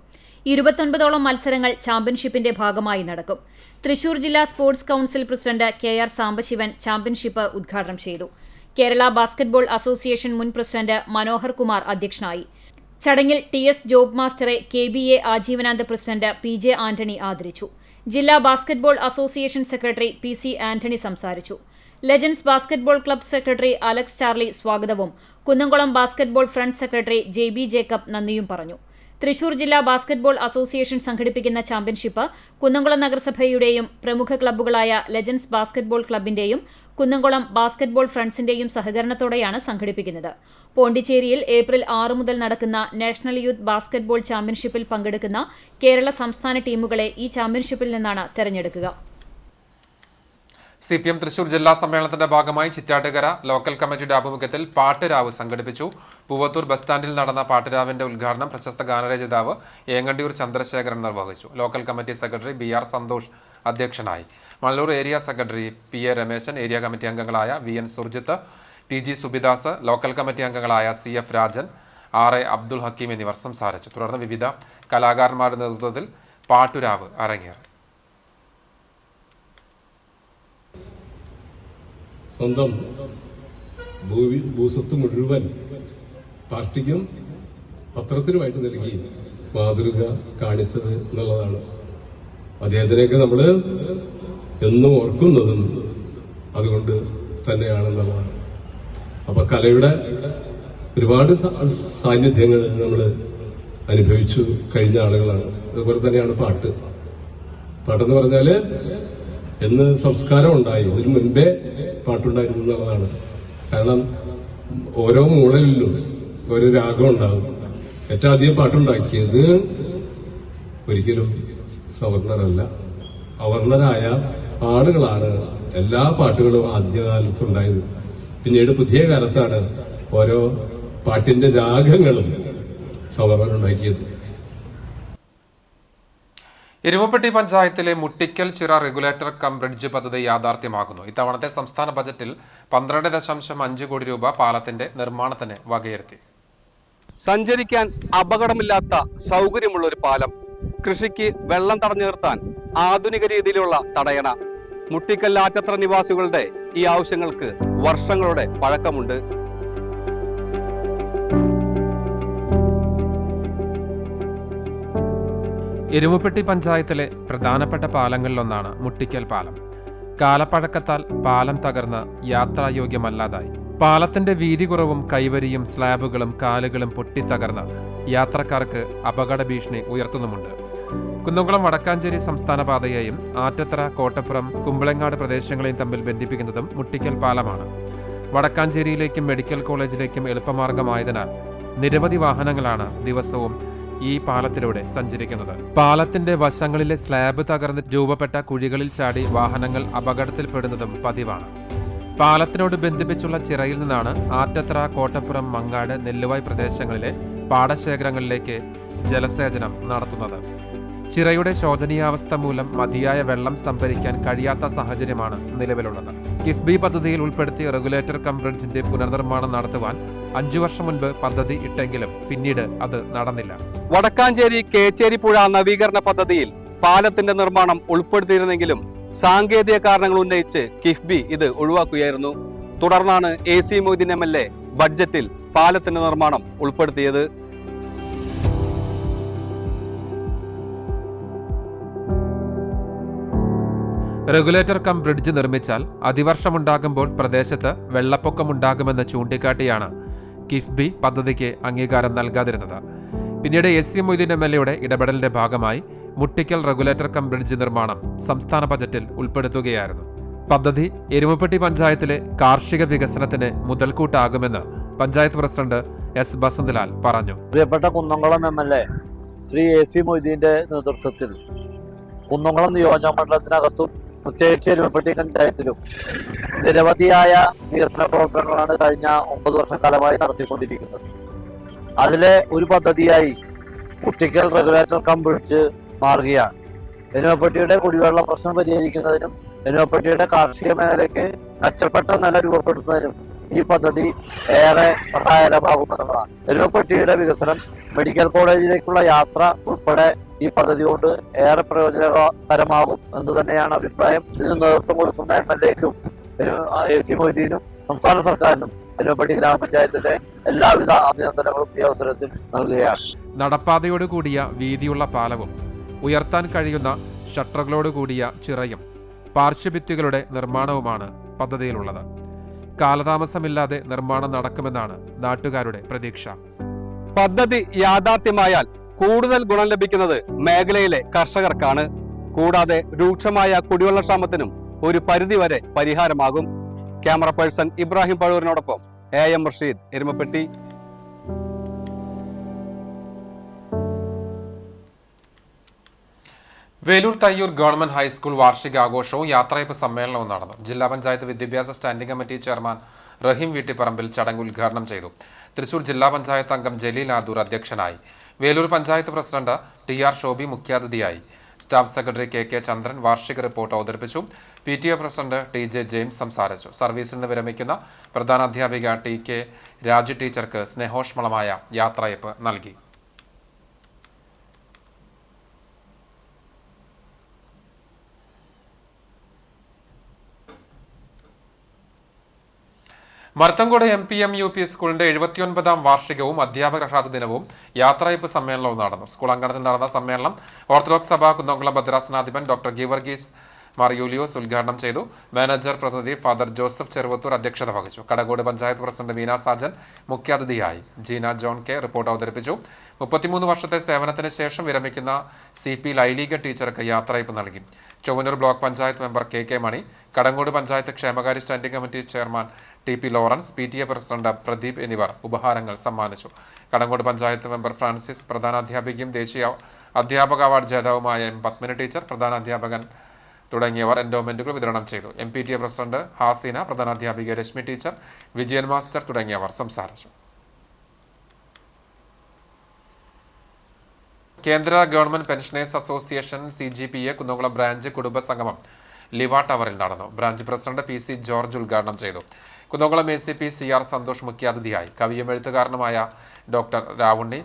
29ഓളം മത്സരങ്ങൾ ചാമ്പ്യൻഷിപ്പിന്റെ ഭാഗമായി നടക്കും. തൃശൂർ ജില്ലാ sports council president KR Sambasivan championship ഉദ്ഘാടനം ചെയ്തു. കേരള ബാസ്കറ്റ്ബോൾ അസോസിയേഷൻ മുൻ പ്രസിഡന്റ് മനോഹർ കുമാർ അധ്യക്ഷനായി. ചടങ്ങിൽ TS ജോബ് മാസ്റ്ററെ KBA ആജീവനാന്ത പ്രസിഡന്റ് PJ ആന്റണി ആദരിച്ചു. ജില്ലാ basketball association secretary PC Antony സംസാരിച്ചു. Legends basketball club secretary Alex Charlie സ്വാഗതവും Kunnamkulam basketball friend secretary JB Jacob നന്ദിയും പറഞ്ഞു. തൃശൂർ ജില്ലാ ബാസ്കറ്റ്ബോൾ അസോസിയേഷൻ സംഘടിപ്പിക്കുന്ന ചാമ്പ്യൻഷിപ്പ് കുന്നംകുളം നഗരസഭയുടെയും പ്രമുഖ ക്ലബ്ബുകളായ ലെജൻഡ്സ് ബാസ്കറ്റ്ബോൾ ക്ലബിന്റെയും കുന്നംകുളം ബാസ്കറ്റ്ബോൾ ഫ്രണ്ട്സിന്റെയും സഹകരണത്തോടെയാണ് സംഘടിപ്പിക്കുന്നത്. പോണ്ടിച്ചേരിയിൽ ഏപ്രിൽ 6 മുതൽ നടക്കുന്ന നാഷണൽ യൂത്ത് ബാസ്കറ്റ്ബോൾ ചാമ്പ്യൻഷിപ്പിൽ പങ്കെടുക്കുന്ന കേരള സംസ്ഥാന ടീമുകളെ ഈ ചാമ്പ്യൻഷിപ്പിൽ നിന്നാണ് തെരഞ്ഞെടുക്കുക. CPM തൃശൂർ ജില്ലാ സമ്മേളനത്തിന്റെ ഭാഗമായി ചിറ്റാട്ടുകര ലോക്കൽ കമ്മിറ്റിയുടെ ആഭിമുഖ്യത്തിൽ പാട്ടുരാവ് സംഘടിപ്പിച്ചു. പൂവത്തൂർ ബസ് സ്റ്റാൻഡിൽ നടന്ന പാട്ടുരാവിന്റെ ഉദ്ഘാടനം പ്രശസ്ത ഗാനരചയിതാവ് ഏങ്ങണ്ടിയൂർ ചന്ദ്രശേഖരൻ നിർവഹിച്ചു. Local committee secretary BR Santhosh അധ്യക്ഷനായി. Mallur area secretary PA Rameshan, area committee അംഗങ്ങളായ VN Surjith, PG Subidas, local committee അംഗങ്ങളായ CF രാജൻ, RA അബ്ദുൽ ഹക്കീം എന്നിവർ സംസാരിച്ചു. തുടർന്ന് വിവിധ കലാകാരന്മാരുടെ നേതൃത്വത്തിൽ പാട്ടുരാവ് അരങ്ങേറി. സ്വന്തം ഭൂസ്വത്ത് മുഴുവൻ പാർട്ടിക്കും പത്രത്തിനുമായിട്ട് നൽകി മാതൃക കാണിച്ചത് എന്നുള്ളതാണ്. അദ്ദേഹത്തിനെയൊക്കെ നമ്മൾ എന്നും ഓർക്കുന്നതും അതുകൊണ്ട് തന്നെയാണെന്നുള്ളതാണ്. അപ്പൊ കലയുടെ ഒരുപാട് സാന്നിധ്യങ്ങൾ നമ്മൾ അനുഭവിച്ചു കഴിഞ്ഞ ആളുകളാണ്. അതുപോലെ തന്നെയാണ് പാട്ടെന്ന് പറഞ്ഞാല് എന്ന് സംസ്കാരം ഉണ്ടായി, അതിന് മുൻപേ പാട്ടുണ്ടായിരുന്നു എന്നുള്ളതാണ്. കാരണം ഓരോ മൂളലിലും ഓരോ രാഗം ഉണ്ടാകും. ഏറ്റവും ആദ്യം പാട്ടുണ്ടാക്കിയത് ഒരിക്കലും സവർണരല്ല, അവർണരായ ആളുകളാണ് എല്ലാ പാട്ടുകളും ആദ്യകാലത്തുണ്ടായത്. പിന്നീട് പുതിയ കാലത്താണ് ഓരോ പാട്ടിന്റെ രാഗങ്ങളും സവർണരുണ്ടാക്കിയത്. എരുമപ്പെട്ടി പഞ്ചായത്തിലെ മുട്ടിക്കൽ ചിറ റെഗുലേറ്റർ കം ബ്രിഡ്ജ് പദ്ധതി യാഥാർത്ഥ്യമാകുന്നു. ഇത്തവണത്തെ സംസ്ഥാന ബജറ്റിൽ 12.5 കോടി രൂപ പാലത്തിന്റെ നിർമ്മാണത്തിന് വകയിരുത്തി. സഞ്ചരിക്കാൻ അപകടമില്ലാത്ത സൗകര്യമുള്ള ഒരു പാലം, കൃഷിക്ക് വെള്ളം തടഞ്ഞു നിർത്താൻ ആധുനിക രീതിയിലുള്ള തടയണ, മുട്ടിക്കൽ ആറ്റത്ര നിവാസികളുടെ ഈ ആവശ്യങ്ങൾക്ക് വർഷങ്ങളുടെ പഴക്കമുണ്ട്. എരുമപ്പെട്ടി പഞ്ചായത്തിലെ പ്രധാനപ്പെട്ട പാലങ്ങളിലൊന്നാണ് മുട്ടിക്കൽ പാലം. കാലപ്പഴക്കത്താൽ പാലം തകർന്ന് യാത്രായോഗ്യമല്ലാതായി. പാലത്തിന്റെ വീതി കുറവും കൈവരിയും സ്ലാബുകളും കാലുകളും പൊട്ടിത്തകർന്ന് യാത്രക്കാർക്ക് അപകട ഭീഷണി ഉയർത്തുന്നുമുണ്ട്. കുന്നംകുളം വടക്കാഞ്ചേരി സംസ്ഥാന പാതയെയും ആറ്റത്തറ, കോട്ടപ്പുറം, കുമ്പളങ്ങാട് പ്രദേശങ്ങളെയും തമ്മിൽ ബന്ധിപ്പിക്കുന്നതും മുട്ടിക്കൽ പാലമാണ്. വടക്കാഞ്ചേരിയിലേക്കും മെഡിക്കൽ കോളേജിലേക്കും എളുപ്പമാർഗമായതിനാൽ നിരവധി വാഹനങ്ങളാണ് ദിവസവും ഈ പാലത്തിലൂടെ സഞ്ചരിക്കുന്നത്. പാലത്തിന്റെ വശങ്ങളിലെ സ്ലാബ് തകർന്ന് രൂപപ്പെട്ട കുഴികളിൽ ചാടി വാഹനങ്ങൾ അപകടത്തിൽപ്പെടുന്നതും പതിവാണ്. പാലത്തിനോട് ബന്ധിപ്പിച്ചുള്ള ചിറയിൽ നിന്നാണ് ആറ്റത്തറ, കോട്ടപ്പുറം, മങ്ങാട്, നെല്ലുവായ് പ്രദേശങ്ങളിലെ പാടശേഖരങ്ങളിലേക്ക് ജലസേചനം നടത്തുന്നത്. ചിറയുടെ ശോചനീയാവസ്ഥ മൂലം മതിയായ വെള്ളം സംഭരിക്കാൻ കഴിയാത്ത സാഹചര്യമാണ് നിലവിലുള്ളത്. കിഫ്ബി പദ്ധതിയിൽ ഉൾപ്പെടുത്തി റെഗുലേറ്റർ കം ബ്രിഡ്ജിന്റെ പുനർനിർമ്മാണം നടത്തുവാൻ 5 വർഷം മുൻപ് പദ്ധതി ഇട്ടെങ്കിലും പിന്നീട് അത് നടന്നില്ല. വടക്കാഞ്ചേരി കേച്ചേരി പുഴ നവീകരണ പദ്ധതിയിൽ പാലത്തിന്റെ നിർമ്മാണം ഉൾപ്പെടുത്തിയിരുന്നെങ്കിലും സാങ്കേതിക കാരണങ്ങൾ ഉന്നയിച്ച് കിഫ്ബി ഇത് ഒഴിവാക്കുകയായിരുന്നു. തുടർന്നാണ് AC മൊയ്തീൻ MLA ബഡ്ജറ്റിൽ പാലത്തിന്റെ നിർമ്മാണം ഉൾപ്പെടുത്തിയത്. റെഗുലേറ്റർ കം ബ്രിഡ്ജ് നിർമ്മിച്ചാൽ അതിവർഷമുണ്ടാകുമ്പോൾ പ്രദേശത്ത് വെള്ളപ്പൊക്കമുണ്ടാകുമെന്ന് ചൂണ്ടിക്കാട്ടിയാണ് കിഫ്ബി പദ്ധതിക്ക് അംഗീകാരം നൽകാതിരുന്നത്. പിന്നീട് AC മൊയ്തീൻ MLAയുടെ ഇടപെടലിന്റെ ഭാഗമായി മുട്ടിക്കൽ റെഗുലേറ്റർ കം ബ്രിഡ്ജ് നിർമ്മാണം സംസ്ഥാന ബജറ്റിൽ ഉൾപ്പെടുത്തുകയായിരുന്നു. പദ്ധതി എരുമപ്പെട്ടി പഞ്ചായത്തിലെ കാർഷിക വികസനത്തിന് മുതൽക്കൂട്ടാകുമെന്ന് പഞ്ചായത്ത് പ്രസിഡന്റ് S. ബസന്തലാൽ പറഞ്ഞു. പ്രിയപ്പെട്ട കുന്നംകുളം MLA ശ്രീ AC മൊയ്തീന്റെ നേതൃത്വത്തിൽ കുന്നംകുളം നിയോജകമണ്ഡലത്തിനകത്തും പ്രത്യേകിച്ച് എരുമപ്പെട്ടി പഞ്ചായത്തിലും നിരവധിയായ വികസന പ്രവർത്തനങ്ങളാണ് കഴിഞ്ഞ 9 വർഷക്കാലമായി നടത്തിക്കൊണ്ടിരിക്കുന്നത്. അതിലെ ഒരു പദ്ധതിയായി കുട്ടിക്കൽ റെഗുലേറ്റർ കം ബ്രിഡ്ജ് മാറുകയാണ്. എരുമപ്പെട്ടിയുടെ കുടിവെള്ള പ്രശ്നം പരിഹരിക്കുന്നതിനും എരുമപ്പെട്ടിയുടെ കാർഷിക മേഖലയ്ക്ക് മെച്ചപ്പെട്ട നില രൂപപ്പെടുത്തുന്നതിനും ഈ പദ്ധതി ഏറെ സഹായകരമാകുന്നതാണ്. എരുമപ്പെട്ടിയുടെ വികസനം, മെഡിക്കൽ കോളേജിലേക്കുള്ള യാത്ര ഉൾപ്പെടെ ഈ പദ്ധതി കൊണ്ട് ഏറെ പ്രയോജനകരമാകും എന്ന് തന്നെയാണ് അഭിപ്രായം. ഇതിന് നേതൃത്വം കൊടുക്കുന്ന MLAക്കും AC മൊയ്തീനും സംസ്ഥാന സർക്കാരിനും എരുമപ്പെട്ടി ഗ്രാമപഞ്ചായത്തിന്റെ എല്ലാവിധ അഭിനന്ദനങ്ങളും ഈ അവസരത്തിൽ നൽകുകയാണ്. നടപ്പാതയോട് കൂടിയ വീതിയുള്ള പാലവും ഉയർത്താൻ കഴിയുന്ന ഷട്ടറുകളോട് കൂടിയ ചിറയും പാർശ്വഭിത്തികളുടെ നിർമ്മാണവുമാണ് പദ്ധതിയിലുള്ളത്. കാലതാമസമില്ലാതെ നിർമ്മാണം നടക്കുമെന്നാണ് നാട്ടുകാരുടെ പ്രതീക്ഷ. പദ്ധതി യാഥാർത്ഥ്യമായാൽ കൂടുതൽ ഗുണം ലഭിക്കുന്നത് മേഖലയിലെ കർഷകർക്കാണ്. കൂടാതെ രൂക്ഷമായ കുടിവെള്ളക്ഷാമത്തിനും ഒരു പരിധിവരെ പരിഹാരമാകും. ക്യാമറ പേഴ്സൺ ഇബ്രാഹിം പഴൂരിനോടൊപ്പം AM Rasheed, Erumapetty. Velur Thayyur government high school വാർഷികാഘോഷവും യാത്രയപ്പ് സമ്മേളനവും നടന്നു. ജില്ലാ പഞ്ചായത്ത് വിദ്യാഭ്യാസ standing committee chairman Raheem Veettiparambil ചടങ്ങ് ഉദ്ഘാടനം ചെയ്തു. തൃശൂർ ജില്ലാ പഞ്ചായത്ത് അംഗം ജലീൽ ആദൂർ അധ്യക്ഷനായി. വേലൂർ പഞ്ചായത്ത് പ്രസിഡന്റ് TR ഷോബി മുഖ്യാതിഥിയായി. സ്റ്റാഫ് സെക്രട്ടറി KK ചന്ദ്രൻ വാർഷിക റിപ്പോർട്ട് അവതരിപ്പിച്ചു. PTA പ്രസിഡന്റ് TJ ജെയിംസ് സംസാരിച്ചു. സർവീസിൽ നിന്ന് വിരമിക്കുന്ന പ്രധാനാധ്യാപിക TK രാജു ടീച്ചർക്ക് സ്നേഹോഷ്മളമായ യാത്രയപ്പ് നൽകി. മരത്തങ്കോട് MPM UP സ്കൂളിന്റെ 79ാം വാർഷികവും അധ്യാപക അർഹത ദിനവും യാത്രയപ്പ് സമ്മേളനവും നടന്നു. സ്കൂൾ അങ്കണത്തിൽ നടന്ന സമ്മേളനം ഓർത്തഡോക്സ് സഭ കുന്നംകുളം ഭദ്രാസനാധിപൻ ഡോക്ടർ ഗീവർഗീസ് മാർ യൂലിയോസ് ഉദ്ഘാടനം ചെയ്തു. മാനേജർ പ്രതിനിധി ഫാദർ ജോസഫ് ചെറുവത്തൂർ അധ്യക്ഷത വഹിച്ചു. കടകോട് പഞ്ചായത്ത് പ്രസിഡന്റ് മീന സാജൻ മുഖ്യാതിഥിയായി. ജീന ജോൺ K റിപ്പോർട്ട് അവതരിപ്പിച്ചു. 33 വർഷത്തെ സേവനത്തിന് ശേഷം വിരമിക്കുന്ന CP ലൈലീഗ ടീച്ചർക്ക് യാത്രയപ്പ് നൽകി. Chowwannur block panchayat member KK Mani, Kadangode panchayat ക്ഷേമകാര്യ standing committee chairman TP Lawrence, PTA president Pradeep എന്നിവർ ഉപഹാരങ്ങൾ സമ്മാനിച്ചു. കടങ്ങോട് പഞ്ചായത്ത് മെമ്പർ ഫ്രാൻസിസ്, പ്രധാനാധ്യാപികയും ദേശീയ അധ്യാപക അവാർഡ് ജേതാവുമായ M പത്മിനി ടീച്ചർ, പ്രധാനാധ്യാപകൻ തുടങ്ങിയവർ എൻഡോമെന്റുകൾ വിതരണം ചെയ്തു. MPTA പ്രസിഡന്റ് ഹാസീന, പ്രധാനാധ്യാപിക രശ്മി ടീച്ചർ, വിജയൻ മാസ്റ്റർ തുടങ്ങിയവർ സംസാരിച്ചു. കേന്ദ്ര government pensioners association CGPA Kunnamkulam branch കുടുംബ സംഗമം ലിവ ടവറിൽ നടന്നു. ബ്രാഞ്ച് പ്രസിഡന്റ് PC ജോർജ് ഉദ്ഘാടനം ചെയ്തു. കുന്നംകുളം ACP CR സന്തോഷ് മുഖ്യാതിഥിയായി. കവിയും എഴുത്തുകാരനുമായ doctor Ravunni,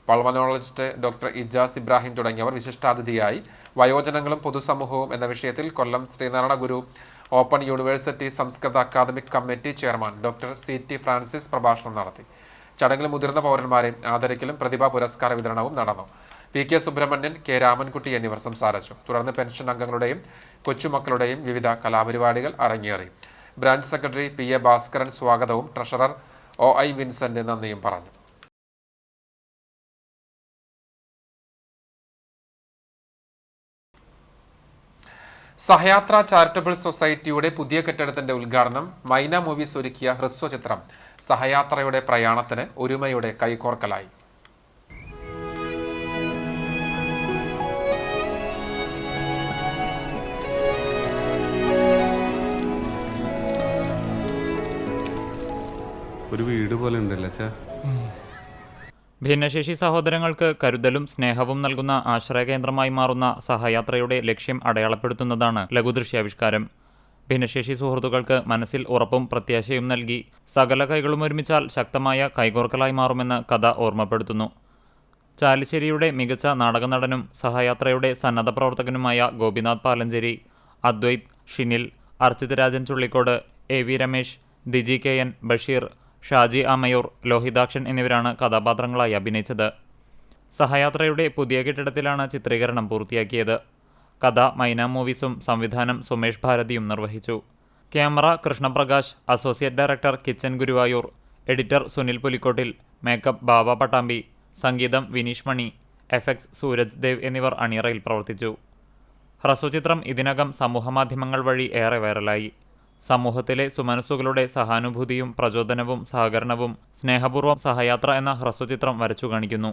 pulmonologist doctor Ijas Ibrahim തുടങ്ങിയവർ വിശിഷ്ടാതിഥിയായി. വയോജനങ്ങളും പൊതുസമൂഹവും എന്ന വിഷയത്തിൽ കൊല്ലം ശ്രീനാരായണ ഗുരു ഓപ്പൺ യൂണിവേഴ്സിറ്റി സംസ്കൃത academic committee chairman doctor CT Francis പ്രഭാഷണം നടത്തി. ചടങ്ങിൽ മുതിർന്ന പൗരന്മാരെ ആദരിക്കലും പ്രതിഭാ പുരസ്കാര വിതരണവും നടന്നു. PK സുബ്രഹ്മണ്യൻ, K രാമൻകുട്ടി എന്നിവർ സംസാരിച്ചു. തുടർന്ന് പെൻഷൻ അംഗങ്ങളുടെയും കൊച്ചുമക്കളുടെയും വിവിധ കലാപരിപാടികൾ അരങ്ങേറി. ബ്രാഞ്ച് സെക്രട്ടറി PA ഭാസ്കരൻ സ്വാഗതവും ട്രഷറർ OI വിൻസെന്റ് നന്ദിയും പറഞ്ഞു. സഹയാത്ര ചാരിറ്റബിൾ സൊസൈറ്റിയുടെ പുതിയ കെട്ടിടത്തിന്റെ ഉദ്ഘാടനം മൈന മൂവീസ് ഒരുക്കിയ ഹ്രസ്വചിത്രം സഹയാത്രയുടെ പ്രയാണത്തിന് ഒരുമയുടെ കൈകോർക്കലായി. ഒരു വീട് പോലെ ഉണ്ടല്ലോ. ഭിന്നശേഷി സഹോദരങ്ങൾക്ക് കരുതലും സ്നേഹവും നൽകുന്ന ആശ്രയകേന്ദ്രമായി മാറുന്ന സഹയാത്രയുടെ ലക്ഷ്യം അടയാളപ്പെടുത്തുന്നതാണ് ലഘുദൃശ്യാവിഷ്കാരം. ഭിന്നശേഷി സുഹൃത്തുക്കൾക്ക് മനസ്സിൽ ഉറപ്പും പ്രത്യാശയും നൽകി സകല കൈകളും ഒരുമിച്ചാൽ ശക്തമായ കൈകോർക്കലായി മാറുമെന്ന് കഥ ഓർമ്മപ്പെടുത്തുന്നു. ചാലിശ്ശേരിയുടെ മികച്ച നാടകനടനും സഹയാത്രയുടെ സന്നദ്ധ പ്രവർത്തകനുമായ ഗോപിനാഥ് പാലഞ്ചേരി, അദ്വൈത്, ഷിനിൽ, അർച്ചിത് രാജൻ ചുള്ളിക്കോട്, AV രമേശ്, ദിജി KN, ബഷീർ, ഷാജി ആമയൂർ, ലോഹിതാക്ഷൻ എന്നിവരാണ് കഥാപാത്രങ്ങളായി അഭിനയിച്ചത്. സഹയാത്രയുടെ പുതിയ കെട്ടിടത്തിലാണ് ചിത്രീകരണം പൂർത്തിയാക്കിയത്. കഥ മൈന മൂവീസും സംവിധാനം സുമേഷ് ഭാരതിയും നിർവഹിച്ചു. Camera Krishnaprakash, associate director Kichan Guruvayur, editor Sunil Pulikkottil, makeup Baba Pattambi, സംഗീതം വിനീഷ് മണി, എഫക്ട്സ് സൂരജ് ദേവ് എന്നിവർ അണിയറയിൽ പ്രവർത്തിച്ചു. ഹ്രസ്വചിത്രം ഇതിനകം സമൂഹമാധ്യമങ്ങൾ വഴി ഏറെ വൈറലായി. സമൂഹത്തിലെ സുമനസ്സുകളുടെ സഹാനുഭൂതിയും പ്രചോദനവും സഹകരണവും സ്നേഹപൂർവ്വം സഹയാത്ര എന്ന ഹ്രസ്വചിത്രം വരച്ചു കാണിക്കുന്നു.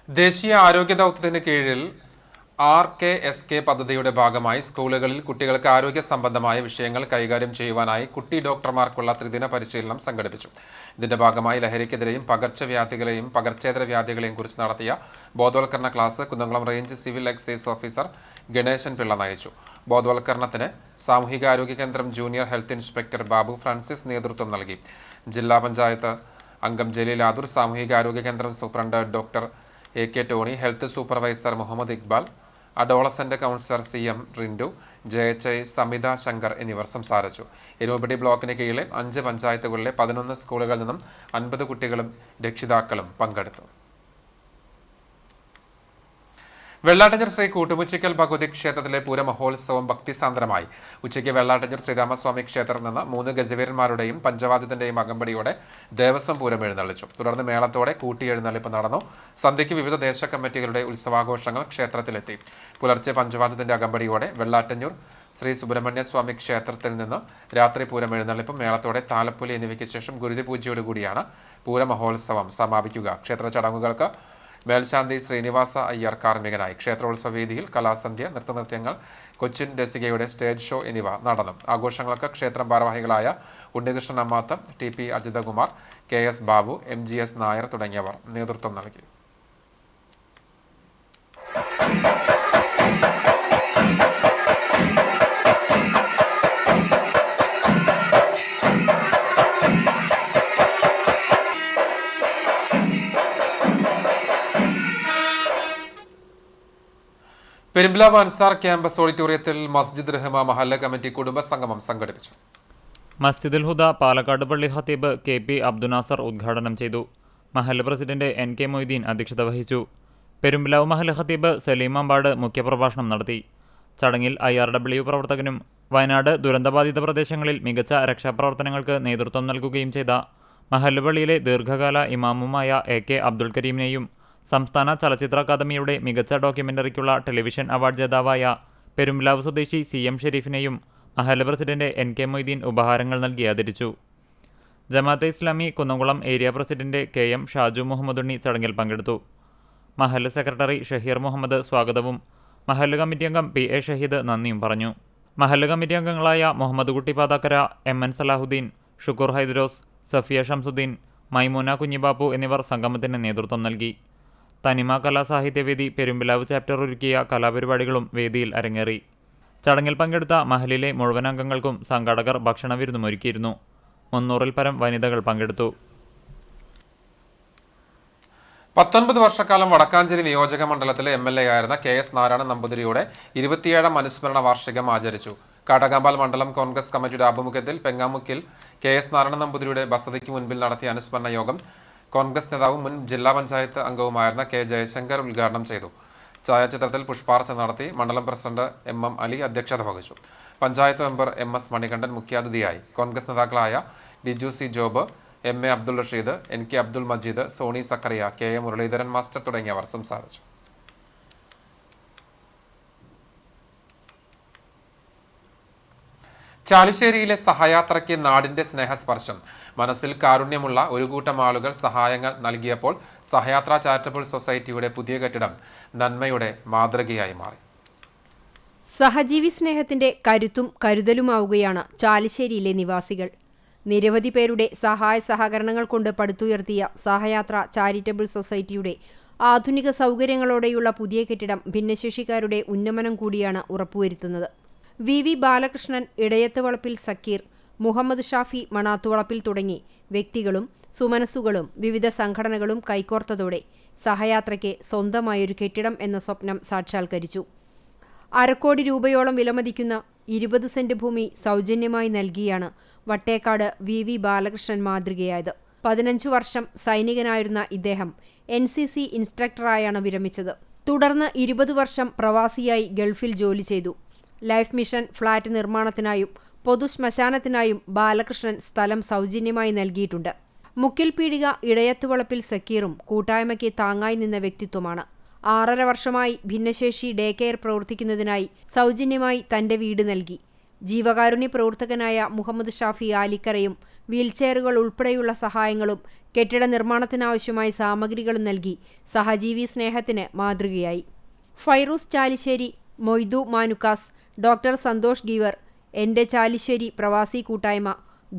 ദേശീയ ആരോഗ്യ ദൗത്യത്തിന് കീഴിൽ RKSK പദ്ധതിയുടെ ഭാഗമായി സ്കൂളുകളിൽ കുട്ടികൾക്ക് ആരോഗ്യ സംബന്ധമായ വിഷയങ്ങൾ കൈകാര്യം ചെയ്യുവാനായി കുട്ടി ഡോക്ടർമാർക്കുള്ള ത്രിദിന പരിശീലനം സംഘടിപ്പിച്ചു. ഇതിന്റെ ഭാഗമായി ലഹരിക്കെതിരെയും പകർച്ചവ്യാധികളെയും പകർച്ചേതര വ്യാധികളെയും കുറിച്ച് നടത്തിയ ബോധവൽക്കരണ class Kunnamkulam range civil excise officer Ganesan Pillai നയിച്ചു. ബോധവൽക്കരണത്തിന് സാമൂഹികാരോഗ്യ കേന്ദ്രം junior health inspector Babu Francis നേതൃത്വം നൽകി. ജില്ലാ പഞ്ചായത്ത് അംഗം ജലീൽ ആദൂർ, സാമൂഹികാരോഗ്യ കേന്ദ്രം superintendent doctor AK Tony, health supervisor Muhammad Iqbal, adolescent counsellor CM Rindu, JHI Samitha Shankar എന്നിവർ സംസാരിച്ചു. എരുമപ്പെട്ടി ബ്ലോക്കിന് കീഴിലെ 5 പഞ്ചായത്തുകളിലെ 11 സ്കൂളുകളിൽ നിന്നും 50 കുട്ടികളും രക്ഷിതാക്കളും പങ്കെടുത്തു. വെള്ളാട്ടഞ്ഞൂർ ശ്രീ കൂട്ടുമുച്ചിക്കൽ ഭഗവതി ക്ഷേത്രത്തിലെ പൂരമഹോത്സവം ഭക്തിസാന്ദ്രമായി. ഉച്ചയ്ക്ക് വെള്ളാട്ടഞ്ഞൂർ ശ്രീരാമസ്വാമി ക്ഷേത്രത്തിൽ നിന്ന് 3 ഗജവീരന്മാരുടെയും പഞ്ചവാദ്യത്തിന്റെയും അകമ്പടിയോടെ ദേവസ്വം പൂരം എഴുന്നള്ളിച്ചു. തുടർന്ന് മേളത്തോടെ കൂട്ടിയെഴുന്നള്ളിപ്പ് നടന്നു. സന്ധ്യയ്ക്ക് വിവിധ ദേശ കമ്മിറ്റികളുടെ ഉത്സവാഘോഷങ്ങൾ ക്ഷേത്രത്തിലെത്തി. പുലർച്ചെ പഞ്ചവാദ്യത്തിന്റെ അകമ്പടിയോടെ വെള്ളാട്ടഞ്ഞൂർ ശ്രീ സുബ്രഹ്മണ്യ സ്വാമി ക്ഷേത്രത്തിൽ നിന്ന് രാത്രി പൂരം എഴുന്നള്ളിപ്പും മേളത്തോടെ താലപ്പൊലി എന്നിവയ്ക്ക് ശേഷം ഗുരുതി പൂജയോടുകൂടിയാണ് പൂരമഹോത്സവം സമാപിക്കുക. ക്ഷേത്ര ചടങ്ങുകൾക്ക് മേൽശാന്തി ശ്രീനിവാസ അയ്യർ കാർമ്മികനായി. ക്ഷേത്രോത്സവ വേദിയിൽ കലാസന്ധ്യ, നൃത്തനൃത്യങ്ങൾ, കൊച്ചിൻ രസികയുടെ സ്റ്റേജ് ഷോ എന്നിവ നടന്നു. ആഘോഷങ്ങൾക്ക് ക്ഷേത്രം ഭാരവാഹികളായ Unnikrishnan അമ്മാത്തം, TP Ajithakumar, KS Babu, MGS Nair തുടങ്ങിയവർ നേതൃത്വം നൽകി. പെരുമ്പിലാവ് അൻസാർ ക്യാമ്പസ് ഓഡിറ്റോറിയത്തിൽ മസ്ജിദ് റഹ്മ മഹല്ല കമ്മിറ്റി കുടുംബസംഗമം സംഘടിപ്പിച്ചു. മസ്ജിദുൽ ഹുദ പാലക്കാട് പള്ളി ഖത്തീബ് KP അബ്ദുനാസർ ഉദ്ഘാടനം ചെയ്തു. മഹല്ല് പ്രസിഡന്റ് NK മൊയ്തീൻ അധ്യക്ഷത വഹിച്ചു. പെരുമ്പിലാവ് മഹല്ല് ഖത്തീബ് സലീം അമ്പാട് മുഖ്യപ്രഭാഷണം നടത്തി. ചടങ്ങിൽ IRW പ്രവർത്തകനും വയനാട് ദുരന്തബാധിത പ്രദേശങ്ങളിൽ മികച്ച രക്ഷാപ്രവർത്തനങ്ങൾക്ക് നേതൃത്വം നൽകുകയും ചെയ്ത മഹല്ല് പള്ളിയിലെ ദീർഘകാല ഇമാമുമായ AK അബ്ദുൽ കരീമിനെയും സംസ്ഥാന ചലച്ചിത്ര അക്കാദമിയുടെ മികച്ച ഡോക്യുമെന്ററിക്കുള്ള ടെലിവിഷൻ അവാർഡ് ജേതാവായ പെരുമ്പിലാവ് സ്വദേശി CM ഷെരീഫിനെയും മഹല്ല് പ്രസിഡന്റ് NK മൊയ്തീൻ ഉപഹാരങ്ങൾ നൽകി ആദരിച്ചു. Jamaate Islami Kunnamkulam area president KM Shaju Muhammadunni ചടങ്ങിൽ പങ്കെടുത്തു. മഹല്ല് സെക്രട്ടറി ഷഹീർ മുഹമ്മദ് സ്വാഗതവും മഹല്ല് കമ്മിറ്റി അംഗം PA ഷഹീദ് നന്ദിയും പറഞ്ഞു. മഹല്ല് കമ്മിറ്റി അംഗങ്ങളായ മുഹമ്മദ് കുട്ടി പാതാക്കര, MN സലാഹുദ്ദീൻ, ഷുക്കൂർ ഹൈദ്രോസ്, സഫിയ ഷംസുദ്ദീൻ, മൈമൂന കുഞ്ഞിബാപ്പു എന്നിവർ സംഗമത്തിന് നേതൃത്വം നൽകി. തനിമ കലാസാഹിത്യവേദി പെരുമ്പിലാവ് ചാപ്റ്റർ ഒരുക്കിയ കലാപരിപാടികളും വേദിയിൽ അരങ്ങേറി. ചടങ്ങിൽ പങ്കെടുത്ത മഹലിലെ മുഴുവൻ അംഗങ്ങൾക്കും സംഘാടകർ ഭക്ഷണ വിരുന്നും ഒരുക്കിയിരുന്നു. 300-ൽ പരം വനിതകൾ പങ്കെടുത്തു. 19 വർഷക്കാലം വടക്കാഞ്ചേരി നിയോജക മണ്ഡലത്തിലെ MLA ആയിരുന്ന KS നാരായണൻ നമ്പൂതിരിയുടെ 27ാം അനുസ്മരണ വാർഷികം ആചരിച്ചു. കാട്ടകാമ്പാൽ മണ്ഡലം കോൺഗ്രസ് കമ്മിറ്റിയുടെ ആഭിമുഖ്യത്തിൽ പെങ്ങാമുക്കിൽ KS നാരായണൻ നമ്പൂതിരിയുടെ വസതിക്ക് മുൻപിൽ നടത്തിയ അനുസ്മരണ യോഗം കോൺഗ്രസ് നേതാവും മുൻ ജില്ലാ പഞ്ചായത്ത് അംഗവുമായിരുന്ന K ജയശങ്കർ ഉദ്ഘാടനം ചെയ്തു. ഛായാചിത്രത്തിൽ പുഷ്പാർച്ചന നടത്തി. മണ്ഡലം പ്രസിഡന്റ് MM അലി അധ്യക്ഷത വഹിച്ചു. പഞ്ചായത്ത് മെമ്പർ MS മണികണ്ഠൻ മുഖ്യാതിഥിയായി. കോൺഗ്രസ് നേതാക്കളായ Biju C Job, MA Abdul Rasheed, NK Abdul Majeed, Soni Zachariah, KA Muraleedharan master തുടങ്ങിയവർ സംസാരിച്ചു. ചാലിശ്ശേരിയിലെ സഹയാത്രയ്ക്ക് നാടിന്റെ സ്നേഹസ്പർശം. മനസ്സിൽ കാരുണ്യമുള്ള ഒരു കൂട്ടം ആളുകൾ സഹായങ്ങൾ നൽകിയപ്പോൾ സഹയാത്ര ചാരിറ്റബിൾ സൊസൈറ്റിയുടെ പുതിയ കെട്ടിടം നന്മയുടെ മാതൃകയായി മാറി. സഹജീവി സ്നേഹത്തിന്റെ കരുത്തും കരുതലുമാവുകയാണ് ചാലിശ്ശേരിയിലെ നിവാസികൾ. നിരവധി പേരുടെ സഹായ സഹകരണങ്ങൾ കൊണ്ട് പടുത്തുയർത്തിയ സഹയാത്ര ചാരിറ്റബിൾ സൊസൈറ്റിയുടെ ആധുനിക സൗകര്യങ്ങളോടെയുള്ള പുതിയ കെട്ടിടം ഭിന്നശേഷിക്കാരുടെ ഉന്നമനം കൂടിയാണ് ഉറപ്പുവരുത്തുന്നത്. വി ബാലകൃഷ്ണൻ, ഇടയത്ത് വളപ്പിൽ സക്കീർ, മുഹമ്മദ് ഷാഫി മണാത്തുവളപ്പിൽ തുടങ്ങി വ്യക്തികളും സുമനസ്സുകളും വിവിധ സംഘടനകളും കൈകോർത്തതോടെ സഹയാത്രയ്ക്ക് സ്വന്തമായൊരു കെട്ടിടം എന്ന സ്വപ്നം സാക്ഷാത്കരിച്ചു. 1/2 കോടി രൂപയോളം വിലമതിക്കുന്ന 20 സെന്റ് ഭൂമി സൗജന്യമായി നൽകിയാണ് വട്ടേക്കാട് വി ബാലകൃഷ്ണൻ മാതൃകയായത്. 15 വർഷം സൈനികനായിരുന്ന ഇദ്ദേഹം NCC ഇൻസ്ട്രക്ടറായാണ് വിരമിച്ചത്. തുടർന്ന് 20 വർഷം പ്രവാസിയായി ഗൾഫിൽ ജോലി ചെയ്തു. ലൈഫ് മിഷൻ ഫ്ളാറ്റ് നിർമ്മാണത്തിനായും പൊതു ശ്മശാനത്തിനായും ബാലകൃഷ്ണൻ സ്ഥലം സൗജന്യമായി നൽകിയിട്ടുണ്ട്. മുക്കിൽ പീടിക ഇടയത്ത് വളപ്പിൽ സക്കീറും കൂട്ടായ്മയ്ക്ക് താങ്ങായി നിന്ന വ്യക്തിത്വമാണ്. 6.5 വർഷമായി ഭിന്നശേഷി ഡേ കെയർ പ്രവർത്തിക്കുന്നതിനായി സൗജന്യമായി തന്റെ വീട് നൽകി. ജീവകാരുണ്യ പ്രവർത്തകനായ മുഹമ്മദ് ഷാഫി ആലിക്കരയും വീൽചെയറുകൾ ഉൾപ്പെടെയുള്ള സഹായങ്ങളും കെട്ടിട നിർമ്മാണത്തിനാവശ്യമായ സാമഗ്രികളും നൽകി സഹജീവി സ്നേഹത്തിന് മാതൃകയായി. ഫൈറൂസ് ചാലിശ്ശേരി, മൊയ്തു മാനുക്കാസ്, ഡോക്ടർ സന്തോഷ് ഗീവർ, എൻ്റെ ചാലിശ്ശേരി പ്രവാസി കൂട്ടായ്മ,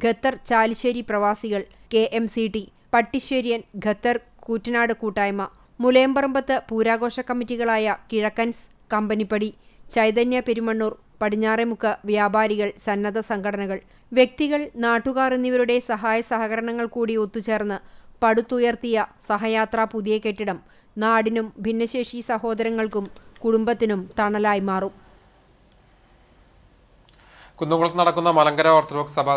ഖത്തർ ചാലിശ്ശേരി പ്രവാസികൾ, KMCT, പട്ടിശ്ശേരിയൻ, ഖത്തർ കൂറ്റനാട് കൂട്ടായ്മ, മുലയമ്പറമ്പത്ത് പൂരാഘോഷ കമ്മിറ്റികളായ കിഴക്കൻസ്, കമ്പനിപ്പടി, ചൈതന്യ പെരുമണ്ണൂർ, പടിഞ്ഞാറേമുക്ക് വ്യാപാരികൾ, സന്നദ്ധ സംഘടനകൾ, വ്യക്തികൾ, നാട്ടുകാർ എന്നിവരുടെ സഹായ സഹകരണങ്ങൾ കൂടി ഒത്തുചേർന്ന് പടുത്തുയർത്തിയ സഹയാത്രാ പുതിയ കെട്ടിടം നാടിനും ഭിന്നശേഷി സഹോദരങ്ങൾക്കും കുടുംബത്തിനും തണലായി മാറും. കുന്നംകുളത്ത് നടക്കുന്ന മലങ്കര ഓർത്തഡോക്സ് സഭ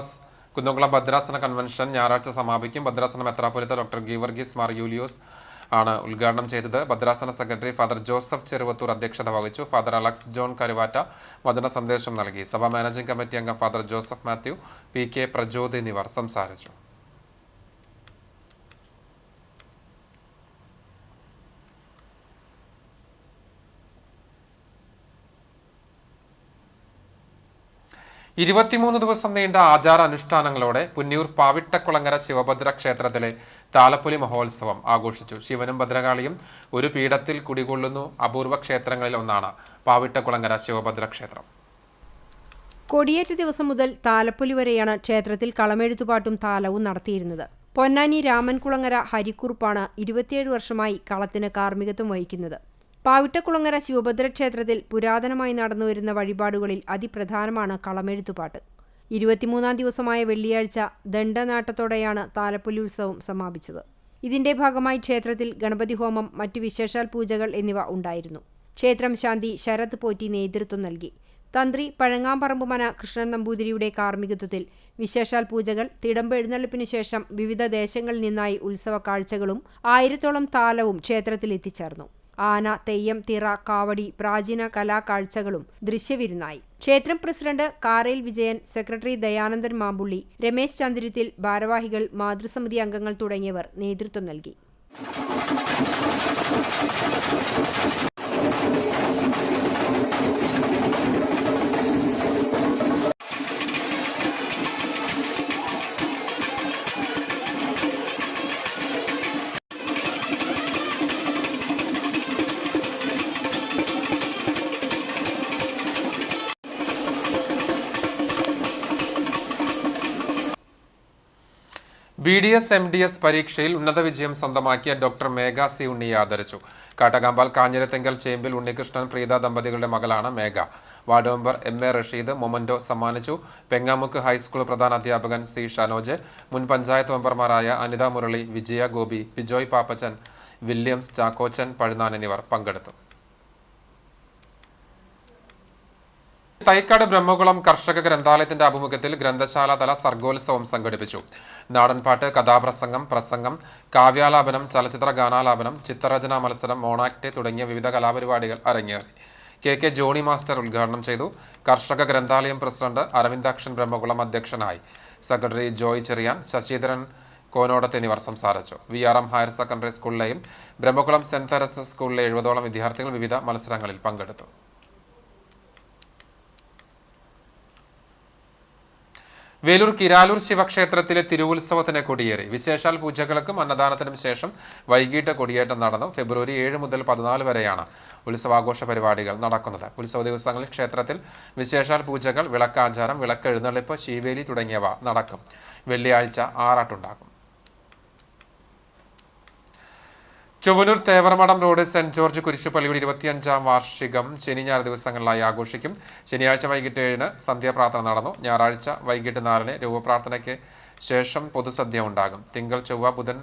കുന്നംകുളം ഭദ്രാസന കൺവെൻഷൻ ഞായറാഴ്ച സമാപിക്കും. ഭദ്രാസന മെത്രാപ്പൊലീത്ത ഡോക്ടർ ഗീവർഗീസ് മാർ യൂലിയോസ് ആണ് ഉദ്ഘാടനം ചെയ്തത്. ഭദ്രാസന സെക്രട്ടറി ഫാദർ ജോസഫ് ചെറുവത്തൂർ അധ്യക്ഷത വഹിച്ചു. ഫാദർ അലക്സ് ജോൺ കരുവാറ്റ വചന സന്ദേശം നൽകി. സഭ മാനേജിംഗ് കമ്മിറ്റി അംഗം father Joseph Mathew, PK Prajod എന്നിവർ സംസാരിച്ചു. ഇരുപത്തിമൂന്ന് ദിവസം നീണ്ട ആചാര അനുഷ്ഠാനങ്ങളോടെ പുന്നിയൂർ പാവിട്ടക്കുളങ്ങര ശിവഭദ്ര ക്ഷേത്രത്തിലെ താലപ്പൊലി മഹോത്സവം ആഘോഷിച്ചു. ശിവനും ഭദ്രകാളിയും ഒരു പീഠത്തിൽ കുടികൊള്ളുന്നു അപൂർവ ക്ഷേത്രങ്ങളിൽ ഒന്നാണ് പാവിട്ടക്കുളങ്ങര ശിവഭദ്ര ക്ഷേത്രം. കൊടിയേറ്റ ദിവസം മുതൽ താലപ്പൊലി വരെയാണ് ക്ഷേത്രത്തിൽ കളമെഴുത്തുപാട്ടും താലവും നടത്തിയിരുന്നത്. പൊന്നാനി രാമൻകുളങ്ങര ഹരിക്കുറുപ്പാണ് 27 വർഷമായി കളത്തിന് കാർമ്മികത്വം വഹിക്കുന്നത്. പാവിട്ടക്കുളങ്ങര ശിവഭദ്ര ക്ഷേത്രത്തിൽ പുരാതനമായി നടന്നുവരുന്ന വഴിപാടുകളിൽ അതിപ്രധാനമാണ് കളമെഴുത്തുപാട്ട്. 23-ാം ദിവസമായ വെള്ളിയാഴ്ച ദണ്ഡനാട്ടത്തോടെയാണ് താലപ്പൊലി ഉത്സവം സമാപിച്ചത്. ഇതിന്റെ ഭാഗമായി ക്ഷേത്രത്തിൽ ഗണപതി ഹോമം, മറ്റ് വിശേഷാൽ പൂജകൾ എന്നിവ ഉണ്ടായിരുന്നു. ക്ഷേത്രം ശാന്തി ശരത് പോറ്റി നേതൃത്വം നൽകി. തന്ത്രി പഴങ്ങാമ്പറമ്പ് മന കൃഷ്ണൻ നമ്പൂതിരിയുടെ കാർമ്മികത്വത്തിൽ വിശേഷാൽ പൂജകൾ, തിടമ്പ് എഴുന്നള്ളിപ്പിനു ശേഷം വിവിധ ദേശങ്ങളിൽ നിന്നായി ഉത്സവ കാഴ്ചകളും 1000-ഓളം താലവും ക്ഷേത്രത്തിൽ എത്തിച്ചേർന്നു. ആന, തെയ്യം, തിറ, കാവടി, പ്രാചീന കലാകാഴ്ചകളും ദൃശ്യവിരുന്നായി. ക്ഷേത്രം പ്രസിഡന്റ് കാരയിൽ വിജയൻ, സെക്രട്ടറി ദയാനന്ദൻ മാമ്പുള്ളി, രമേശ് ചന്ദ്രത്തിൽ, ഭാരവാഹികൾ, മാതൃസമിതി അംഗങ്ങൾ തുടങ്ങിയവർ നേതൃത്വം നൽകി. BDS MDS പരീക്ഷയിൽ ഉന്നത വിജയം സ്വന്തമാക്കിയ ഡോക്ടർ മേഘ സി ഉണ്ണിയെ ആദരിച്ചു. കാട്ടകാമ്പാൽ കാഞ്ഞിരത്തെങ്കൽ ചേമ്പിൽ ഉണ്ണികൃഷ്ണൻ പ്രീത ദമ്പതികളുടെ മകളാണ് Megha. Ward member MA Rasheed memento സമ്മാനിച്ചു. പെങ്ങാമുക്ക് ഹൈസ്കൂൾ പ്രധാനാധ്യാപകൻ C ഷനോജ്, മുൻ പഞ്ചായത്ത് മെമ്പർമാരായ അനിത മുരളി, വിജയ ഗോപി, ബിജോയ് പാപ്പച്ചൻ, വില്യംസ്, ചാക്കോച്ചൻ, പഴുന്നാൻ എന്നിവർ പങ്കെടുത്തു. തൈക്കാട് ബ്രഹ്മകുളം കർഷക ഗ്രന്ഥാലയത്തിന്റെ ആഭിമുഖ്യത്തിൽ ഗ്രന്ഥശാല തല സർഗോത്സവം സംഘടിപ്പിച്ചു. നാടൻപാട്ട്, കഥാപ്രസംഗം, പ്രസംഗം, കാവ്യാലാപനം, ചലച്ചിത്ര ഗാനാലാപനം, ചിത്രരചനാ മത്സരം, മോണാക്ട് തുടങ്ങിയ വിവിധ കലാപരിപാടികൾ അരങ്ങേറി. KK ജോണി മാസ്റ്റർ ഉദ്ഘാടനം ചെയ്തു. കർഷക ഗ്രന്ഥാലയം പ്രസിഡന്റ് അരവിന്ദാക്ഷൻ ബ്രഹ്മകുളം അധ്യക്ഷനായി. സെക്രട്ടറി ജോയ് ചെറിയാൻ, ശശിധരൻ കോനോടത്ത് എന്നിവർ സംസാരിച്ചു. VRM ഹയർ സെക്കൻഡറി സ്കൂളിലെയും ബ്രഹ്മകുളം സെന്റ് തെരേസസ് സ്കൂളിലെ 70ഓളം വിദ്യാർത്ഥികൾ വിവിധ മത്സരങ്ങളിൽ പങ്കെടുത്തു. വേലൂർ കിരാലൂർ ശിവക്ഷേത്രത്തിലെ തിരുവുത്സവത്തിന് കൊടിയേറി. വിശേഷാൽ പൂജകൾക്കും അന്നദാനത്തിനും ശേഷം വൈകിട്ട് കൊടിയേറ്റം നടന്നു. ഫെബ്രുവരി 7 മുതൽ 14 വരെയാണ് ഉത്സവാഘോഷ പരിപാടികൾ നടക്കുന്നത്. ഉത്സവ ദിവസങ്ങളിൽ ക്ഷേത്രത്തിൽ വിശേഷാൽ പൂജകൾ, വിളക്കാചാരം, വിളക്കെഴുന്നള്ളിപ്പ്, ശീവേലി തുടങ്ങിയവ നടക്കും. വെള്ളിയാഴ്ച ആറാട്ടുണ്ടാകും. ചൊവ്വനൂർ തേവർമഠം റോഡ് സെന്റ് ജോർജ് കുരിശുപള്ളിയുടെ 25ാം വാർഷികം ശനി ഞായർ ദിവസങ്ങളിലായി ആഘോഷിക്കും. ശനിയാഴ്ച വൈകിട്ട് 7 സന്ധ്യാപ്രാർത്ഥന നടന്നു. ഞായറാഴ്ച വൈകിട്ട് 4 രൂപപ്രാർത്ഥനയ്ക്ക് ശേഷം പൊതുസദ്യ ഉണ്ടാകും. തിങ്കൾ, ചൊവ്വ, ബുധൻ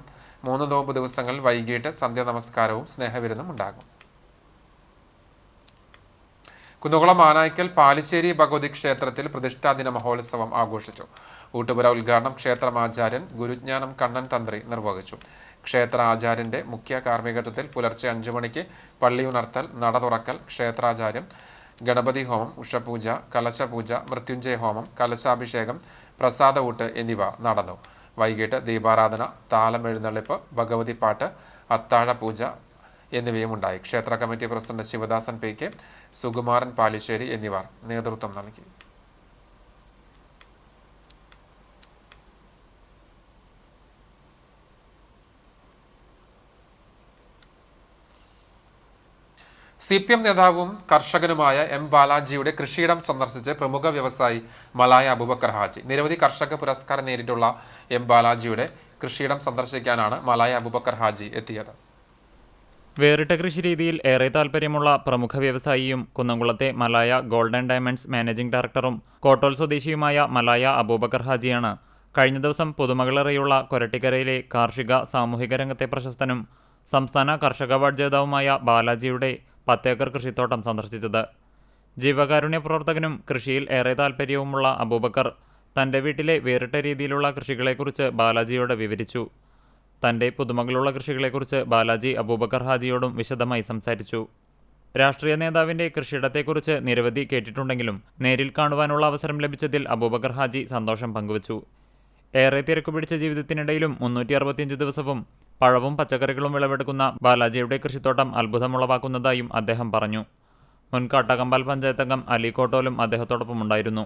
3 നോമ്പ് ദിവസങ്ങളിൽ വൈകിട്ട് സന്ധ്യാ നമസ്കാരവും സ്നേഹവിരുന്നും ഉണ്ടാകും. കുന്നുകുളം ആനായ്ക്കൽ പാലിശ്ശേരി ഭഗവതി ക്ഷേത്രത്തിൽ പ്രതിഷ്ഠാദിന മഹോത്സവം ആഘോഷിച്ചു. ഊട്ടുപുര ഉദ്ഘാടനം ക്ഷേത്രമാചാര്യൻ ഗുരുജ്ഞാനം കണ്ണൻ തന്ത്രി നിർവഹിച്ചു. ക്ഷേത്ര ആചാര്യന്റെ മുഖ്യ കാർമ്മികത്വത്തിൽ പുലർച്ചെ 5 മണിക്ക് പള്ളിയുണർത്തൽ, നട തുറക്കൽ, ക്ഷേത്രാചാര്യം, ഗണപതി ഹോമം, ഉഷപൂജ, കലശപൂജ, മൃത്യുഞ്ജയ ഹോമം, കലശാഭിഷേകം, പ്രസാദ ഊട്ട് എന്നിവ നടന്നു. വൈകിട്ട് ദീപാരാധന, താലം എഴുന്നള്ളിപ്പ്, ഭഗവതി പാട്ട്, അത്താഴ പൂജ എന്നിവയും ഉണ്ടായി. ക്ഷേത്ര committee president Sivadasan PK, Sukumaran Palissery എന്നിവർ നേതൃത്വം നൽകി. CPM നേതാവും കർഷകനുമായ എം ബാലാജിയുടെ കൃഷിയിടം സന്ദർശിച്ച് പ്രമുഖ വ്യവസായി മലായ അബൂബക്കർ ഹാജി. നിരവധി കർഷക പുരസ്കാരം നേരിട്ടുള്ള എം ബാലാജിയുടെ കൃഷിയിടം സന്ദർശിക്കാനാണ് മലായ അബൂബക്കർ ഹാജി എത്തിയത്. വേറിട്ട കൃഷിരീതിയിൽ ഏറെ താൽപ്പര്യമുള്ള പ്രമുഖ വ്യവസായിയും കുന്നംകുളത്തെ മലായ ഗോൾഡൻ ഡയമണ്ട്സ് മാനേജിംഗ് ഡയറക്ടറും കോട്ടോൽ സ്വദേശിയുമായ മലായ അബൂബക്കർ ഹാജിയാണ് കഴിഞ്ഞ ദിവസം പുതുമകളേറെയുള്ള കൊരട്ടിക്കരയിലെ കാർഷിക സാമൂഹിക രംഗത്തെ പ്രശസ്തനും സംസ്ഥാന കർഷക അവാർഡ് ജേതാവുമായ ബാലാജിയുടെ 10 ഏക്കർ കൃഷിത്തോട്ടം സന്ദർശിച്ചത്. ജീവകാരുണ്യ പ്രവർത്തകനും കൃഷിയിൽ ഏറെ താൽപ്പര്യവുമുള്ള അബൂബക്കർ തൻ്റെ വീട്ടിലെ വേറിട്ട രീതിയിലുള്ള കൃഷികളെക്കുറിച്ച് ബാലാജിയോട് വിവരിച്ചു. തൻ്റെ പുതുമകളുള്ള കൃഷികളെക്കുറിച്ച് ബാലാജി അബൂബക്കർ ഹാജിയോടും വിശദമായി സംസാരിച്ചു. രാഷ്ട്രീയ നേതാവിൻ്റെ കൃഷിയിടത്തെക്കുറിച്ച് നിരവധി കേട്ടിട്ടുണ്ടെങ്കിലും നേരിൽ കാണുവാനുള്ള അവസരം ലഭിച്ചതിൽ അബൂബക്കർ ഹാജി സന്തോഷം പങ്കുവച്ചു. ഏറെ തിരക്കുപിടിച്ച ജീവിതത്തിനിടയിലും 365 ദിവസവും പഴവും പച്ചക്കറികളും വിളവെടുക്കുന്ന ബാലാജിയുടെ കൃഷിത്തോട്ടം അത്ഭുതമുളവാക്കുന്നതായും അദ്ദേഹം പറഞ്ഞു. മുൻ കാട്ടകമ്പാൽ പഞ്ചായത്തംഗം അലി കോട്ടോലും അദ്ദേഹത്തോടൊപ്പമുണ്ടായിരുന്നു.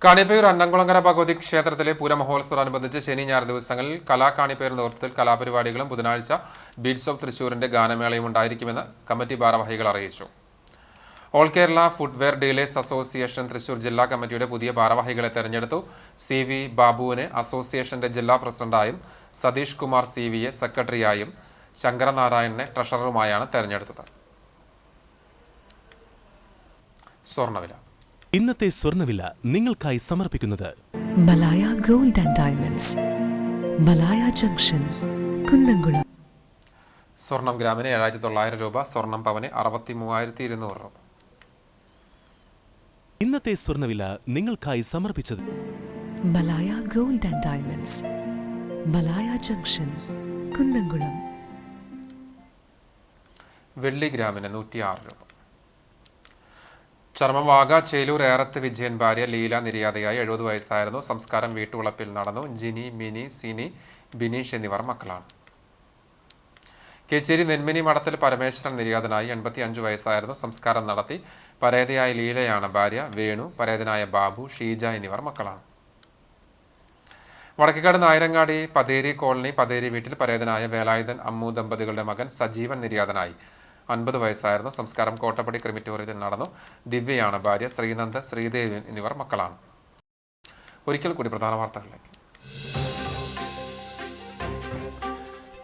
കാണിപ്പേർ അന്നംകുളങ്ങര ഭഗവതി ക്ഷേത്രത്തിലെ പൂരമഹോത്സവത്തോടനുബന്ധിച്ച് ശനി ഞായർ ദിവസങ്ങളിൽ കലാകാണിപ്പേർ നേതൃത്വത്തിൽ കലാപരിപാടികളും ബുധനാഴ്ച ബീറ്റ്സ് ഓഫ് തൃശ്ശൂരിന്റെ ഗാനമേളയും ഉണ്ടായിരിക്കുമെന്ന് കമ്മിറ്റി ഭാരവാഹികൾ അറിയിച്ചു. All Kerala footwear dealers association Thrissur ജില്ലാ കമ്മിറ്റിയുടെ പുതിയ ഭാരവാഹികളെ തെരഞ്ഞെടുത്തു. CV ബാബുവിനെ അസോസിയേഷന്റെ ജില്ലാ പ്രസിഡന്റായും സതീഷ് കുമാർ CV-യെ സെക്രട്ടറിയായും ശങ്കരനാരായണനെ ട്രഷററുമായാണ് തെരഞ്ഞെടുത്തത്. സ്വർണ്ണവില. ഇന്നത്തെ സ്വർണ്ണവില നിങ്ങൾക്കായി സമർപ്പിക്കുന്നത് Malaya gold and diamonds, Malaya junction, Kunnamkulam. സ്വർണം ഗ്രാമിന് 7900 രൂപ, സ്വർണം പവന് 63,200 രൂപ. ഇന്നത്തെ സ്വർണ്ണവില നിങ്ങൾക്കായി സമർപ്പിച്ചത് Malaya gold and diamonds, Malaya junction, Kunnamkulam. വെള്ളി ഗ്രാമിന് 106 രൂപ. ചർമ്മവാക ചേലൂർ ഏറത്ത് വിജയൻ ഭാര്യ ലീല നിര്യാതയായി. 70 വയസ്സായിരുന്നു. സംസ്കാരം വീട്ടുവളപ്പിൽ നടന്നു. ജിനി, മിനി, സിനി, ബിനീഷ് എന്നിവർ മക്കളാണ്. കേച്ചേരി നെന്മിനി മഠത്തിൽ പരമേശ്വരൻ നിര്യാതനായി. 85 വയസ്സായിരുന്നു. സംസ്കാരം നടത്തി. പരേതയായ ലീലയാണ് ഭാര്യ. വേണു, പരേതനായ ബാബു, ഷീജ എന്നിവർ മക്കളാണ്. വടക്കേക്കാട് നായരങ്ങാടി പതേരി കോളനി പതേരി വീട്ടിൽ പരേതനായ വേലായുധൻ അമ്മു ദമ്പതികളുടെ മകൻ സജീവൻ നിര്യാതനായി. 50 വയസ്സായിരുന്നു. സംസ്കാരം കോട്ടപ്പടി ക്രിമിറ്റോറിയത്തിൽ നടന്നു. ദിവ്യയാണ് ഭാര്യ. ശ്രീനന്ദ്, ശ്രീദേവി എന്നിവർ മക്കളാണ്. ഒരിക്കൽ കൂടി പ്രധാന വാർത്തകളിലേക്ക്.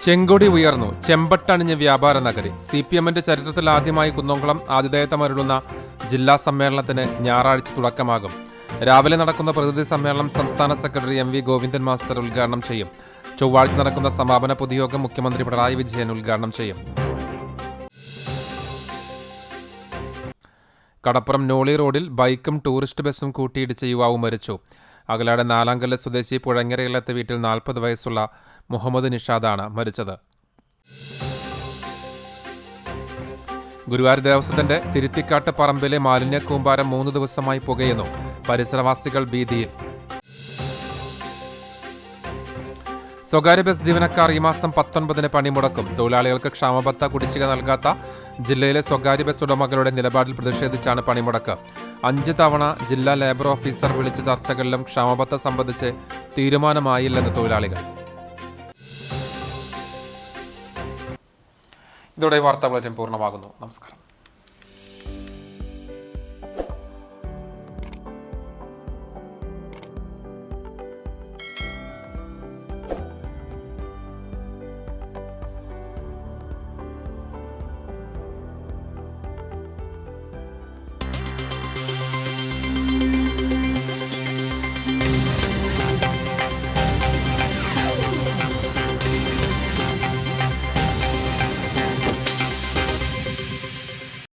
ചെങ്കൊടി ഉയർന്നു. ചെമ്പട്ടണിഞ്ഞ് വ്യാപാര നഗരി. CPM-ന്റെ ചരിത്രത്തിൽ ആദ്യമായി കുന്നംകുളം ആതിഥേയത്വമരുളുന്ന ജില്ലാ സമ്മേളനത്തിന് ഞായറാഴ്ച തുടക്കമാകും. രാവിലെ നടക്കുന്ന പ്രതിനിധി സമ്മേളനം സംസ്ഥാന സെക്രട്ടറി MV ഗോവിന്ദൻ മാസ്റ്റർ ഉദ്ഘാടനം ചെയ്യും. ചൊവ്വാഴ്ച നടക്കുന്ന സമാപന പൊതുയോഗം മുഖ്യമന്ത്രി പിണറായി വിജയൻ ഉദ്ഘാടനം ചെയ്യും. കടപ്പുറം നോളി റോഡിൽ ബൈക്കും ടൂറിസ്റ്റ് ബസ്സും കൂട്ടിയിടിച്ച യുവാവ് മരിച്ചു. അകലാട് നാലാങ്കല്ല് സ്വദേശി പുഴങ്ങരയിലത്തെ വീട്ടിൽ 40 വയസ്സുള്ള മുഹമ്മദ് നിഷാദാണ് മരിച്ചത്. ഗുരുവായൂർ ദേവസ്വത്തിന്റെ തിരുത്തിക്കാട്ട് പറമ്പിലെ മാലിന്യ കൂമ്പാരം 3 ദിവസമായി പുകയുന്നു. പരിസരവാസികൾ ഭീതിയിൽ. സ്വകാര്യ ബസ് ജീവനക്കാർ ഈ മാസം 19-ന് പണിമുടക്കും. തൊഴിലാളികൾക്ക് ക്ഷാമബത്ത കുടിശ്ശിക നൽകാത്ത ജില്ലയിലെ സ്വകാര്യ ബസ് ഉടമകളുടെ നിലപാടിൽ പ്രതിഷേധിച്ചാണ് പണിമുടക്ക്. 5 തവണ ജില്ലാ ലേബർ ഓഫീസർ വിളിച്ച ചർച്ചകളിലും ക്ഷാമബത്ത സംബന്ധിച്ച് തീരുമാനമായില്ലെന്ന് തൊഴിലാളികൾ. ഇതോടെ വാർത്താ ബുള്ളറ്റിൻ പൂർണ്ണമാകുന്നു. നമസ്കാരം.